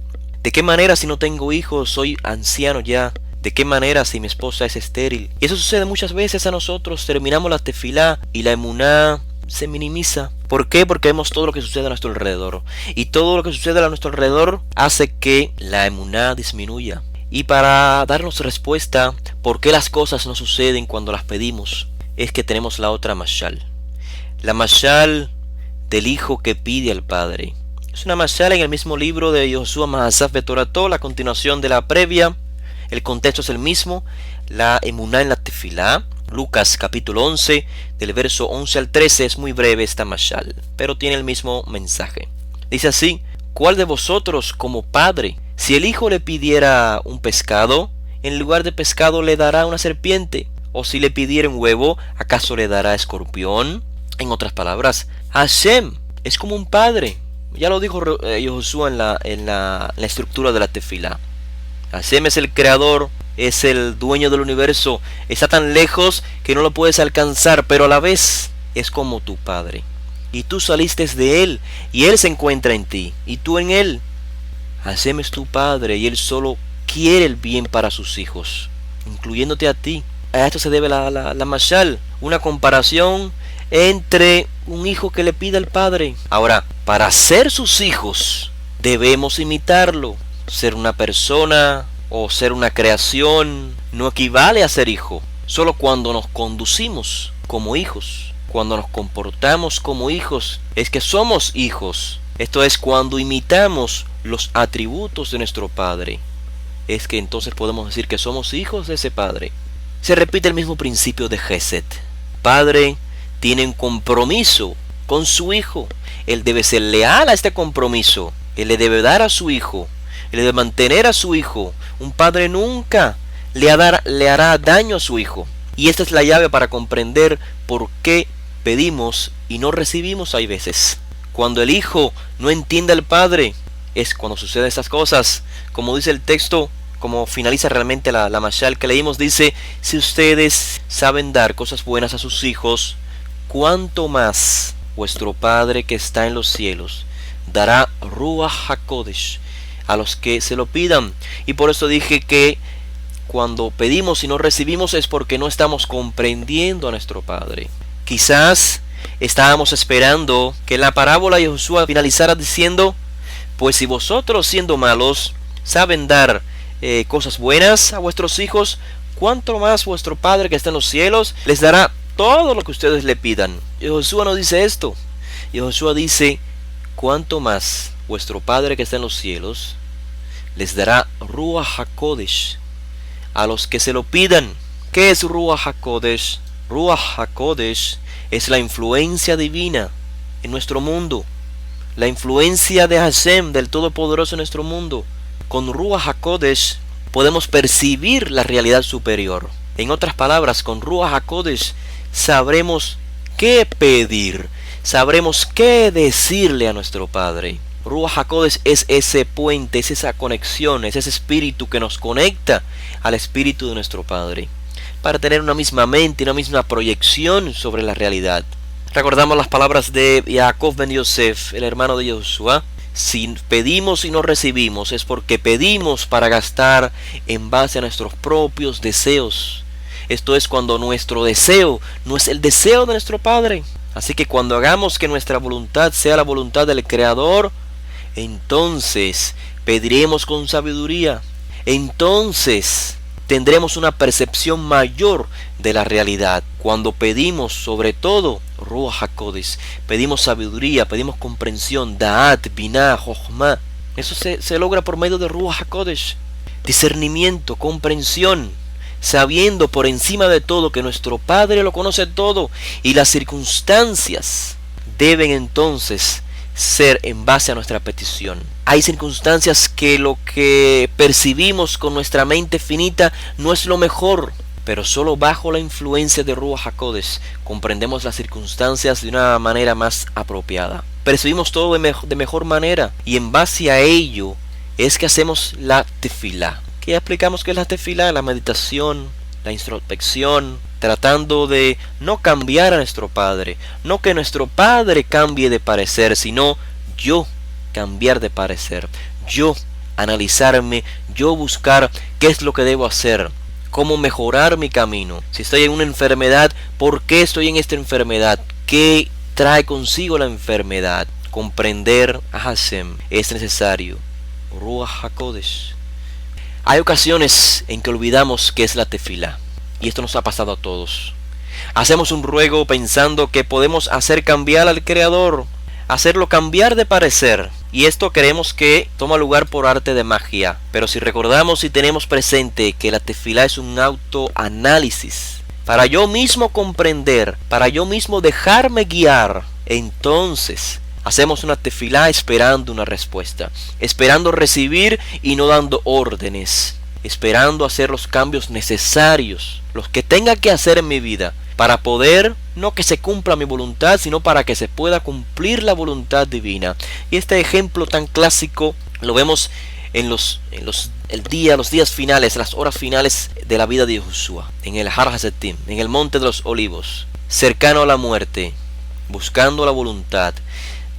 ¿De qué manera si no tengo hijos, soy anciano ya? ¿De qué manera si mi esposa es estéril? Y eso sucede muchas veces a nosotros. Terminamos la tefilá y la emuná se minimiza. ¿Por qué? Porque vemos todo lo que sucede a nuestro alrededor. Y todo lo que sucede a nuestro alrededor hace que la emuná disminuya. Y para darnos respuesta, ¿por qué las cosas no suceden cuando las pedimos? Es que tenemos la otra mashal. La mashal del hijo que pide al padre. Es una mashal en el mismo libro de Yoshua Mahasaf Betorató, la continuación de la previa. El contexto es el mismo. La emuná en la tefilá. Lucas capítulo 11, del verso 11 al 13, es muy breve esta mashal, pero tiene el mismo mensaje. Dice así, ¿cuál de vosotros como padre, si el hijo le pidiera un pescado, en lugar de pescado le dará una serpiente? ¿O si le pidiera un huevo, acaso le dará escorpión? En otras palabras, Hashem es como un padre. Ya lo dijo Yoshua en la estructura de la tefilá. Hashem es el creador, es el dueño del universo, está tan lejos que no lo puedes alcanzar, pero a la vez es como tu padre. Y tú saliste de él, y él se encuentra en ti, y tú en él. Hashem es tu padre, y él solo quiere el bien para sus hijos, incluyéndote a ti. A esto se debe la mashal, una comparación entre un hijo que le pide al padre. Ahora, para ser sus hijos, debemos imitarlo. Ser una persona o ser una creación no equivale a ser hijo. Solo cuando nos conducimos como hijos, cuando nos comportamos como hijos, es que somos hijos. Esto es cuando imitamos los atributos de nuestro Padre. Es que entonces podemos decir que somos hijos de ese Padre. Se repite el mismo principio de Gesed. Padre tiene un compromiso con su hijo. Él debe ser leal a este compromiso. Él le debe dar a su hijo. Él debe mantener a su hijo. Un padre nunca le hará daño a su hijo. Y esta es la llave para comprender por qué pedimos y no recibimos hay veces. Cuando el hijo no entiende al padre, es cuando suceden esas cosas. Como dice el texto, como finaliza realmente la mashal que leímos, dice, si ustedes saben dar cosas buenas a sus hijos, ¿cuánto más vuestro Padre que está en los cielos dará Ruach HaKodesh a los que se lo pidan? Y por eso dije que cuando pedimos y no recibimos es porque no estamos comprendiendo a nuestro Padre. Quizás estábamos esperando que la parábola de Josué finalizara diciendo, pues si vosotros siendo malos saben dar cosas buenas a vuestros hijos, ¿cuánto más vuestro Padre que está en los cielos les dará todo lo que ustedes le pidan? Y Josué no dice esto. Y Josué dice, ¿cuánto más vuestro Padre que está en los cielos les dará Ruach HaKodesh a los que se lo pidan? ¿Qué es Ruach HaKodesh? Ruach HaKodesh es la influencia divina en nuestro mundo, la influencia de Hashem, del Todopoderoso en nuestro mundo. Con Ruach HaKodesh podemos percibir la realidad superior. En otras palabras, con Ruach HaKodesh sabremos qué pedir, sabremos qué decirle a nuestro Padre. Ruach HaKodesh es ese puente, es esa conexión, es ese espíritu que nos conecta al espíritu de nuestro Padre, para tener una misma mente, una misma proyección sobre la realidad. Recordamos las palabras de Jacob ben Yosef, el hermano de Josué. Si pedimos y no recibimos, es porque pedimos para gastar en base a nuestros propios deseos. Esto es cuando nuestro deseo no es el deseo de nuestro Padre. Así que cuando hagamos que nuestra voluntad sea la voluntad del Creador, entonces pediremos con sabiduría. Entonces tendremos una percepción mayor de la realidad. Cuando pedimos, sobre todo, Ruach HaKodesh, pedimos sabiduría, pedimos comprensión, Da'at, Binah, Jochma. Eso se logra por medio de Ruach HaKodesh. Discernimiento, comprensión, sabiendo por encima de todo que nuestro Padre lo conoce todo y las circunstancias deben entonces ser en base a nuestra petición. Hay circunstancias que lo que percibimos con nuestra mente finita no es lo mejor, pero solo bajo la influencia de Ruach HaKodesh comprendemos las circunstancias de una manera más apropiada. Percibimos todo de mejor manera, y en base a ello es que hacemos la tefilá. Que ya explicamos qué es la tefilá: la meditación, la introspección, tratando de no cambiar a nuestro Padre, no que nuestro Padre cambie de parecer, sino yo cambiar de parecer, yo analizarme, yo buscar qué es lo que debo hacer, cómo mejorar mi camino. Si estoy en una enfermedad, ¿por qué estoy en esta enfermedad? ¿Qué trae consigo la enfermedad? Comprender a Hashem es necesario. Ruach HaKodesh. Hay ocasiones en que olvidamos qué es la tefilá, y esto nos ha pasado a todos. Hacemos un ruego pensando que podemos hacer cambiar al Creador, hacerlo cambiar de parecer, y esto creemos que toma lugar por arte de magia. Pero si recordamos y tenemos presente que la tefilá es un autoanálisis, para yo mismo comprender, para yo mismo dejarme guiar, entonces hacemos una tefilá esperando una respuesta, esperando recibir y no dando órdenes, esperando hacer los cambios necesarios, los que tenga que hacer en mi vida, para poder, no que se cumpla mi voluntad, sino para que se pueda cumplir la voluntad divina. Y este ejemplo tan clásico lo vemos en los días finales, las horas finales de la vida de Josué, en el Har Hazetim, en el Monte de los Olivos, cercano a la muerte, buscando la voluntad,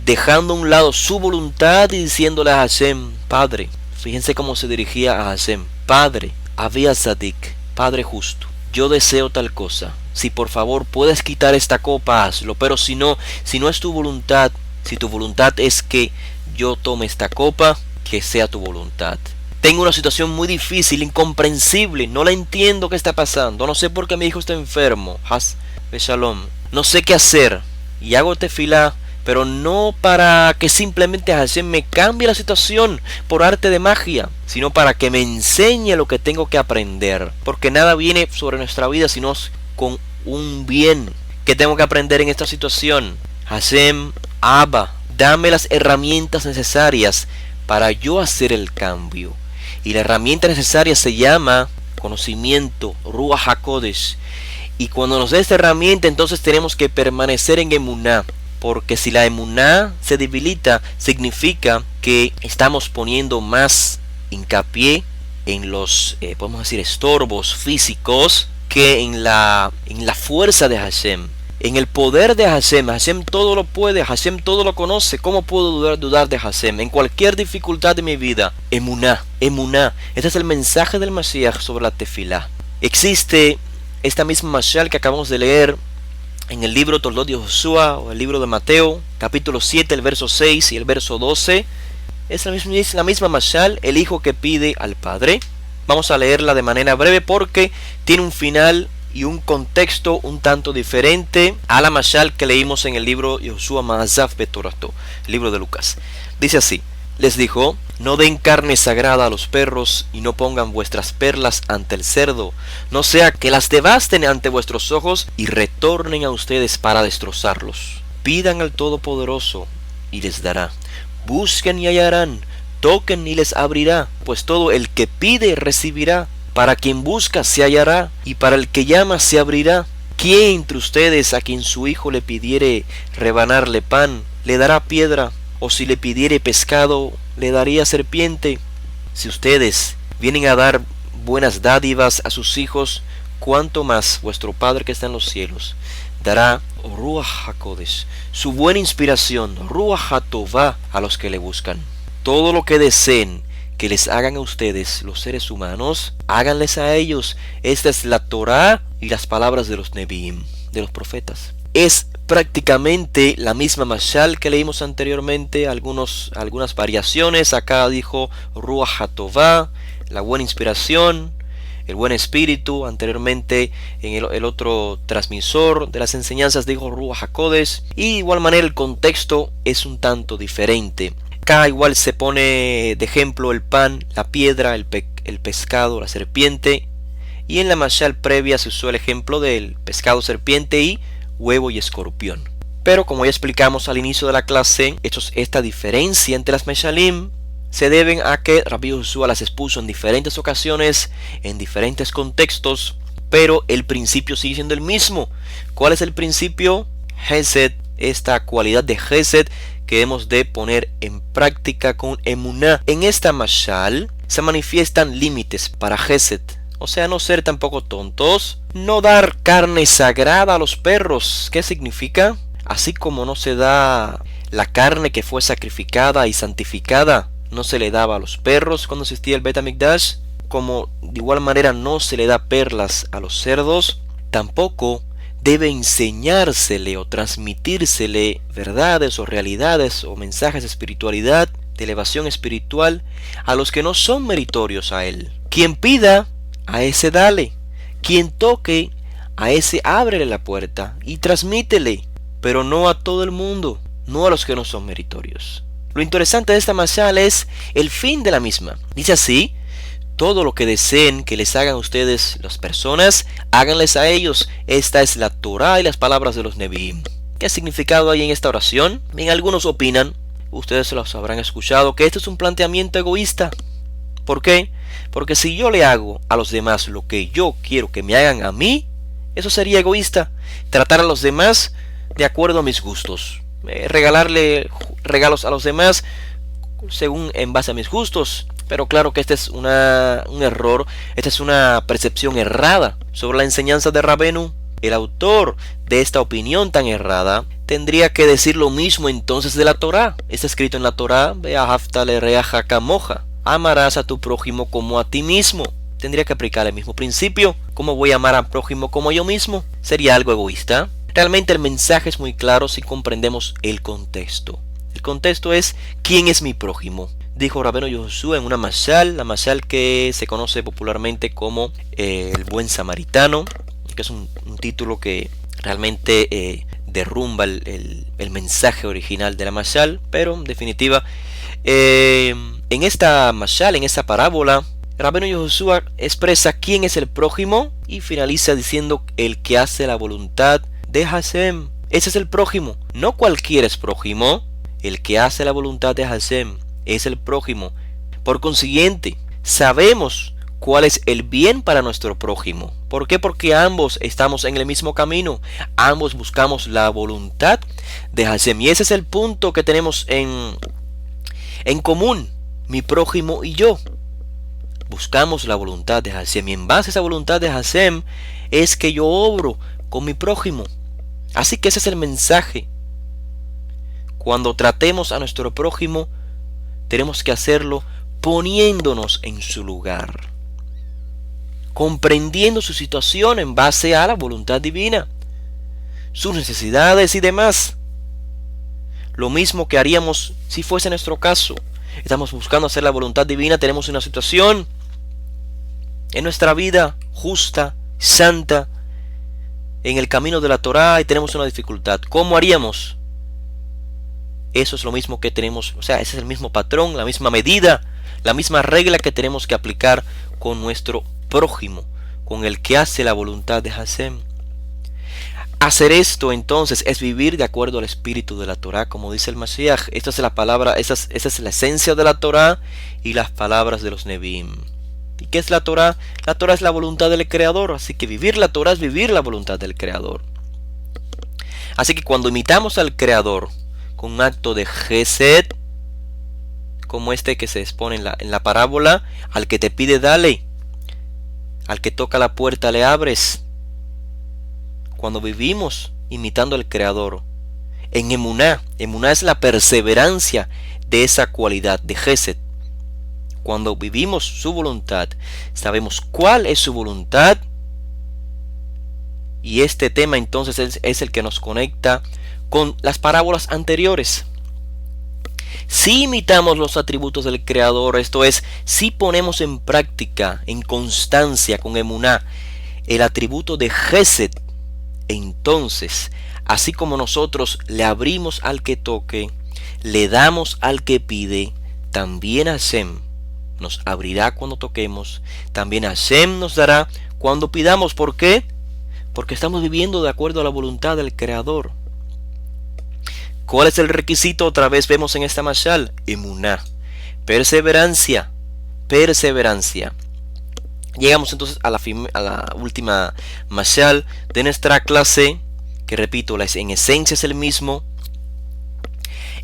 dejando a un lado su voluntad y diciéndole a Hashem: Padre. Fíjense cómo se dirigía a Hashem: Padre, Avia Zadik, Padre justo, yo deseo tal cosa. Si por favor puedes quitar esta copa, hazlo. Pero si no es tu voluntad, si tu voluntad es que yo tome esta copa, que sea tu voluntad. Tengo una situación muy difícil, incomprensible, no la entiendo qué está pasando, no sé por qué mi hijo está enfermo, Has Shalom, no sé qué hacer, y hago tefilá, pero no para que simplemente Hashem me cambie la situación por arte de magia, sino para que me enseñe lo que tengo que aprender, porque nada viene sobre nuestra vida sino con un bien. Que tengo que aprender en esta situación? Hashem, Abba, dame las herramientas necesarias para yo hacer el cambio. Y la herramienta necesaria se llama conocimiento, Ruach HaKodesh. Y cuando nos dé esta herramienta, entonces tenemos que permanecer en emuná. Porque si la emuná se debilita, significa que estamos poniendo más hincapié en los, podemos decir, estorbos físicos que en la fuerza de Hashem, en el poder de Hashem. Hashem todo lo puede, Hashem todo lo conoce. ¿Cómo puedo dudar de Hashem? En cualquier dificultad de mi vida, emuná, emuná. Este es el mensaje del Mashiach sobre la tefilá. Existe esta misma mashal que acabamos de leer en el libro Toldot de Josué, o el libro de Mateo, capítulo 7, el verso 6 y el verso 12. Es la misma mashal, el hijo que pide al padre. Vamos a leerla de manera breve porque tiene un final y un contexto un tanto diferente a la mashal que leímos en el libro Josué Ma'azaf Betorato, el libro de Lucas. Dice así: les dijo: no den carne sagrada a los perros y no pongan vuestras perlas ante el cerdo, no sea que las devasten ante vuestros ojos y retornen a ustedes para destrozarlos. Pidan al Todopoderoso y les dará. Busquen y hallarán. Toquen y les abrirá, pues todo el que pide recibirá. Para quien busca se hallará, y para el que llama se abrirá. ¿Quién entre ustedes a quien su hijo le pidiere rebanarle pan, le dará piedra? ¿O si le pidiere pescado, le daría serpiente? Si ustedes vienen a dar buenas dádivas a sus hijos, cuánto más vuestro Padre que está en los cielos dará Ruach HaKodesh, su buena inspiración, Ruach HaTová, a los que le buscan. Todo lo que deseen que les hagan a ustedes, los seres humanos, háganles a ellos. Esta es la Torá y las palabras de los Nevi'im, de los profetas. Es prácticamente la misma mashal que leímos anteriormente, algunas variaciones. Acá dijo Ruach HaTová, la buena inspiración, el buen espíritu. Anteriormente en el otro transmisor de las enseñanzas dijo Ruach HaKodesh, y de igual manera el contexto es un tanto diferente. Acá igual se pone de ejemplo el pan, la piedra, el pescado, la serpiente, y en la mashal previa se usó el ejemplo del pescado, serpiente y huevo y escorpión. Pero como ya explicamos al inicio de la clase, esta diferencia entre las mashalim se deben a que Rabbi Yoshua las expuso en diferentes ocasiones, en diferentes contextos, pero el principio sigue siendo el mismo. ¿Cuál es el principio? Hesed, esta cualidad de Hesed que debemos de poner en práctica con emuná. En esta mashal se manifiestan límites para Hesed, o sea, no ser tampoco tontos, no dar carne sagrada a los perros. ¿Qué significa? Así como no se da la carne que fue sacrificada y santificada, no se le daba a los perros cuando existía el Bet HaMikdash, como de igual manera no se le da perlas a los cerdos, tampoco debe enseñársele o transmitírsele verdades o realidades o mensajes de espiritualidad, de elevación espiritual, a los que no son meritorios a él. Quien pida, a ese dale. Quien toque, a ese ábrele la puerta y transmítele, pero no a todo el mundo, no a los que no son meritorios. Lo interesante de esta mashal es el fin de la misma. Dice así: todo lo que deseen que les hagan a ustedes las personas, háganles a ellos. Esta es la Torá y las palabras de los Nevi'im. ¿Qué significado hay en esta oración? Bien, algunos opinan, ustedes los habrán escuchado, que esto es un planteamiento egoísta. ¿Por qué? Porque si yo le hago a los demás lo que yo quiero que me hagan a mí, eso sería egoísta. Tratar a los demás de acuerdo a mis gustos. Regalarle regalos a los demás según en base a mis gustos. Pero claro que este es un error, esta es una percepción errada sobre la enseñanza de Rabenu. El autor de esta opinión tan errada tendría que decir lo mismo entonces de la Torá. Está escrito en la Torá: Ve'ahavta lereaja kamoja, amarás a tu prójimo como a ti mismo. Tendría que aplicar el mismo principio. ¿Cómo voy a amar al prójimo como yo mismo? ¿Sería algo egoísta? Realmente el mensaje es muy claro si comprendemos el contexto. El contexto es: ¿quién es mi prójimo? Dijo Rabbeinu Yoshua en una mashal, la mashal que se conoce popularmente como el buen samaritano, que es un título que realmente derrumba el mensaje original de la mashal, pero en definitiva en esta mashal, en esta parábola, Rabbeinu Yoshua expresa quién es el prójimo y finaliza diciendo: el que hace la voluntad de Hashem. Ese es el prójimo. No cualquiera es prójimo. El que hace la voluntad de Hashem es el prójimo. Por consiguiente, sabemos cuál es el bien para nuestro prójimo. ¿Por qué? Porque ambos estamos en el mismo camino. Ambos buscamos la voluntad de Hashem. Y ese es el punto que tenemos en común, mi prójimo y yo. Buscamos la voluntad de Hashem. Y en base a esa voluntad de Hashem es que yo obro con mi prójimo. Así que ese es el mensaje. Cuando tratemos a nuestro prójimo, tenemos que hacerlo poniéndonos en su lugar, comprendiendo su situación en base a la voluntad divina, sus necesidades y demás. Lo mismo que haríamos si fuese nuestro caso. Estamos buscando hacer la voluntad divina, tenemos una situación en nuestra vida justa, santa, en el camino de la Torá, y tenemos una dificultad. ¿Cómo haríamos? Eso es lo mismo que tenemos, o sea, ese es el mismo patrón, la misma medida, la misma regla que tenemos que aplicar con nuestro prójimo, con el que hace la voluntad de Hashem. Hacer esto entonces es vivir de acuerdo al espíritu de la Torá, como dice el Mashiach. Esta es la palabra, esa es la esencia de la Torá y las palabras de los Nevi'im. Y qué es la Torah? La Torah es la voluntad del Creador, así que vivir la Torah es vivir la voluntad del Creador. Así que cuando imitamos al Creador con un acto de Gesed, como este que se expone en la parábola, al que te pide dale, al que toca la puerta le abres. Cuando vivimos imitando al Creador en emuná es la perseverancia de esa cualidad de Gesed. Cuando vivimos su voluntad, sabemos cuál es su voluntad, y este tema entonces es el que nos conecta con las parábolas anteriores. Si imitamos los atributos del Creador, esto es, si ponemos en práctica, en constancia, con emuná, el atributo de Gesed, entonces, así como nosotros le abrimos al que toque, le damos al que pide, también Hashem nos abrirá cuando toquemos, también Hashem nos dará cuando pidamos. ¿Por qué? Porque estamos viviendo de acuerdo a la voluntad del Creador. ¿Cuál es el requisito? Otra vez vemos en esta mashal, emuná, perseverancia. Llegamos entonces a la última mashal de nuestra clase, que repito, en esencia es el mismo.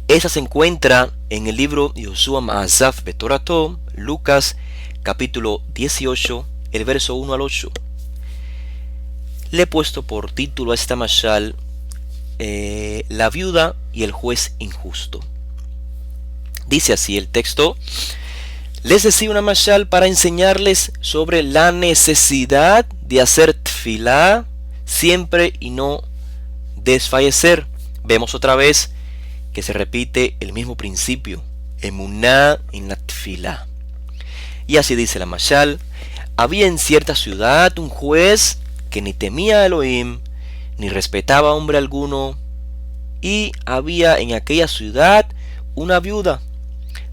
Esa se encuentra en el libro Yoshua Ma'azaf Betorato, Lucas capítulo 18, el verso 1 al 8. Le he puesto por título a esta mashal la viuda y el juez injusto. Dice así el texto: les decía una mashal para enseñarles sobre la necesidad de hacer tefilá siempre y no desfallecer. Vemos otra vez que se repite el mismo principio, emuná en la tefilá. Y así dice la mashal: había en cierta ciudad un juez que ni temía a Elohim, ni respetaba a hombre alguno, y había en aquella ciudad una viuda,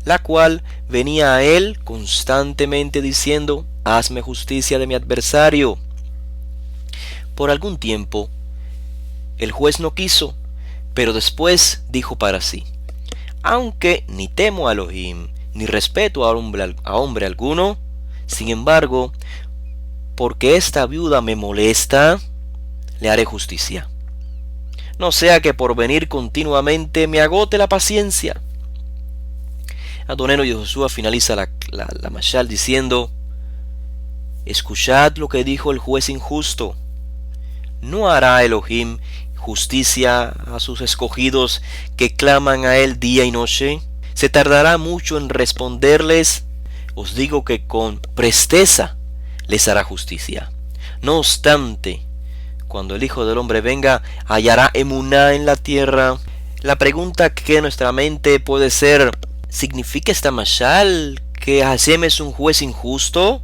la cual venía a él constantemente diciendo: hazme justicia de mi adversario. Por algún tiempo el juez no quiso, pero después dijo para sí: aunque ni temo a Elohim, ni respeto a hombre alguno, sin embargo, porque esta viuda me molesta, le haré justicia. No sea que por venir continuamente me agote la paciencia. Adoneno Yoshua finaliza la mashal diciendo: escuchad lo que dijo el juez injusto. ¿No hará Elohim justicia a sus escogidos que claman a él día y noche? ¿Se tardará mucho en responderles? Os digo que con presteza les hará justicia. No obstante, cuando el Hijo del Hombre venga, hallará emuná en la tierra. La pregunta que en nuestra mente puede ser: ¿significa esta mashal que Hashem es un juez injusto,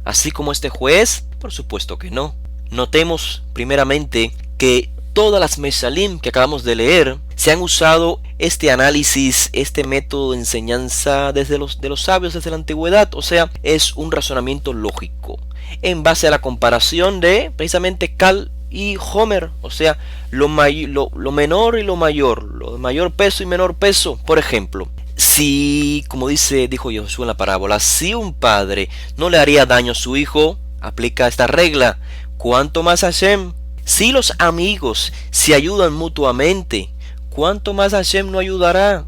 así como este juez? Por supuesto que no. Notemos primeramente que todas las meshalim que acabamos de leer se han usado este análisis, este método de enseñanza de los sabios desde la antigüedad. O sea, es un razonamiento lógico en base a la comparación de precisamente Cal y Homer, o sea, lo menor y lo mayor, lo de mayor peso y menor peso. Por ejemplo, si, como dijo Yoshua en la parábola, si un padre no le haría daño a su hijo, aplica esta regla, ¿cuánto más Hashem? Si los amigos se ayudan mutuamente, ¿cuánto más Hashem no ayudará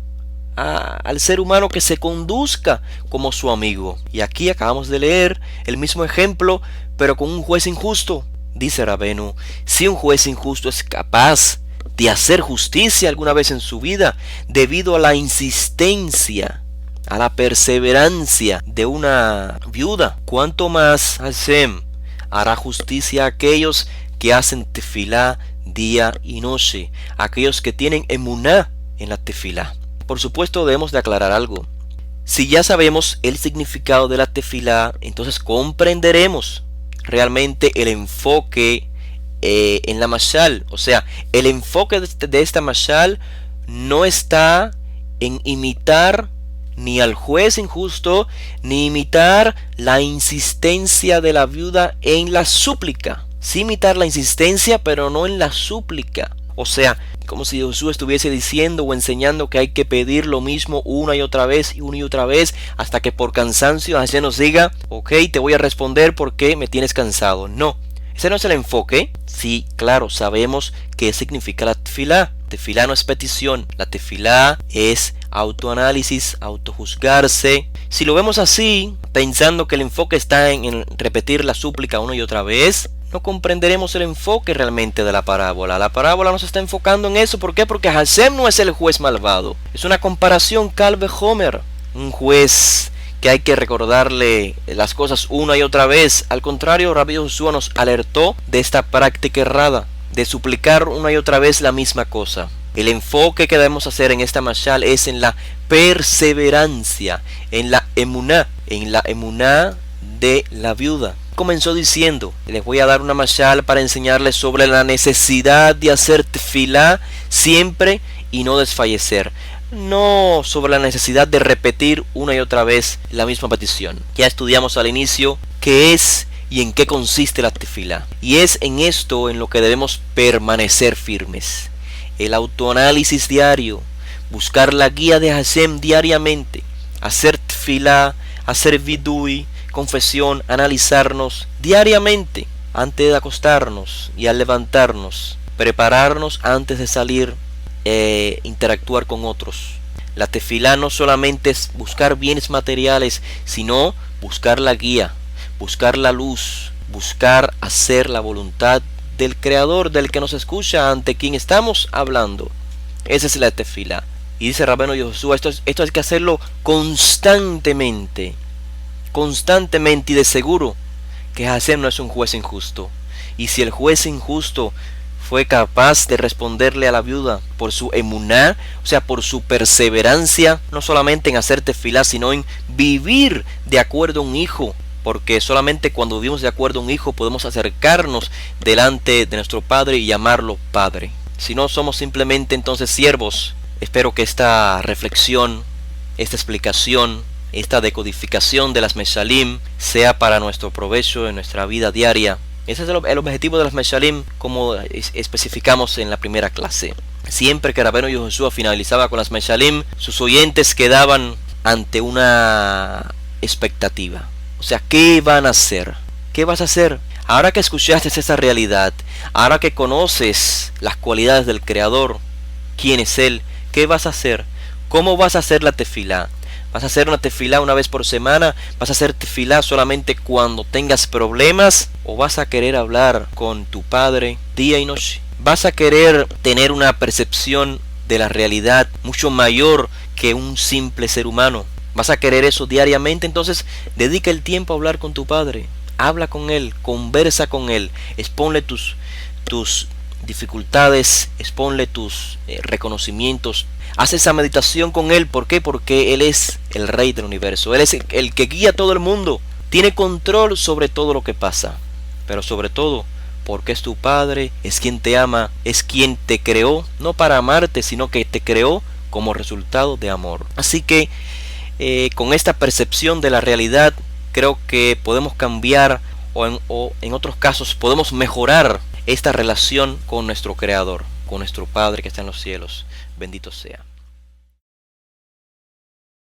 al ser humano que se conduzca como su amigo? Y aquí acabamos de leer el mismo ejemplo, pero con un juez injusto. Dice Rabenu: si un juez injusto es capaz de hacer justicia alguna vez en su vida, debido a la insistencia, a la perseverancia de una viuda, ¿cuánto más Hashem hará justicia a aquellos que hacen tefilá día y noche, aquellos que tienen emuná en la tefilá? Por supuesto, debemos de aclarar algo. Si ya sabemos el significado de la tefilá, entonces comprenderemos realmente el enfoque en la mashal. O sea, el enfoque de esta mashal no está en imitar ni al juez injusto, ni imitar la insistencia de la viuda en la súplica. Sí imitar la insistencia, pero no en la súplica. O sea, como si Josué estuviese diciendo o enseñando que hay que pedir lo mismo una y otra vez y una y otra vez hasta que por cansancio Hashem nos diga, ok, te voy a responder porque me tienes cansado. No, ese no es el enfoque. Sí, claro, sabemos qué significa la tefilá. Tefilá no es petición, la tefilá es autoanálisis, autojuzgarse. Si lo vemos así, pensando que el enfoque está en repetir la súplica una y otra vez, no comprenderemos el enfoque realmente de la parábola. La parábola nos está enfocando en eso. ¿Por qué? Porque Hashem no es el juez malvado. Es una comparación Calve Homer. Un juez que hay que recordarle las cosas una y otra vez. Al contrario, Rabbi Josué nos alertó de esta práctica errada, de suplicar una y otra vez la misma cosa. El enfoque que debemos hacer en esta mashal es en la perseverancia, en la emuná de la viuda. Comenzó diciendo, les voy a dar una mashal para enseñarles sobre la necesidad de hacer tefilá siempre y no desfallecer. No sobre la necesidad de repetir una y otra vez la misma petición. Ya estudiamos al inicio qué es y en qué consiste la tefilá. Y es en esto en lo que debemos permanecer firmes. El autoanálisis diario, buscar la guía de Hashem diariamente, hacer tefilá, hacer vidui, confesión, analizarnos diariamente antes de acostarnos y al levantarnos, prepararnos antes de salir, interactuar con otros. La tefilá no solamente es buscar bienes materiales, sino buscar la guía, buscar la luz, buscar hacer la voluntad del Creador, del que nos escucha, ante quien estamos hablando. Esa es la tefilá. Y dice Rabbeinu Josué, esto hay que hacerlo constantemente y de seguro que Hashem no es un juez injusto. Y si el juez injusto fue capaz de responderle a la viuda por su emuná, o sea, por su perseverancia, no solamente en hacer tefilá, sino en vivir de acuerdo a un hijo, porque solamente cuando vivimos de acuerdo a un hijo podemos acercarnos delante de nuestro Padre y llamarlo Padre. Si no, somos simplemente entonces siervos. Espero que esta reflexión, esta explicación, esta decodificación de las Meshalim sea para nuestro provecho en nuestra vida diaria. Ese es el objetivo de las Meshalim, como especificamos en la primera clase. Siempre que Rabbeinu Josué finalizaba con las Meshalim, sus oyentes quedaban ante una expectativa. O sea, ¿qué van a hacer? ¿Qué vas a hacer? Ahora que escuchaste esa realidad, ahora que conoces las cualidades del Creador, quién es Él, ¿qué vas a hacer? ¿Cómo vas a hacer la tefilá? ¿Vas a hacer una tefilá una vez por semana? ¿Vas a hacer tefilá solamente cuando tengas problemas? ¿O vas a querer hablar con tu Padre día y noche? ¿Vas a querer tener una percepción de la realidad mucho mayor que un simple ser humano? ¿Vas a querer eso diariamente? Entonces dedica el tiempo a hablar con tu Padre. Habla con Él, conversa con Él, exponle tus dificultades, exponle tus reconocimientos. Haz esa meditación con Él. ¿Por qué? Porque Él es el Rey del universo. Él es el que guía a todo el mundo. Tiene control sobre todo lo que pasa. Pero sobre todo, porque es tu Padre, es quien te ama, es quien te creó, no para amarte, sino que te creó como resultado de amor. Así que con esta percepción de la realidad, creo que podemos cambiar o en otros casos podemos mejorar esta relación con nuestro Creador, con nuestro Padre que está en los cielos. Bendito sea.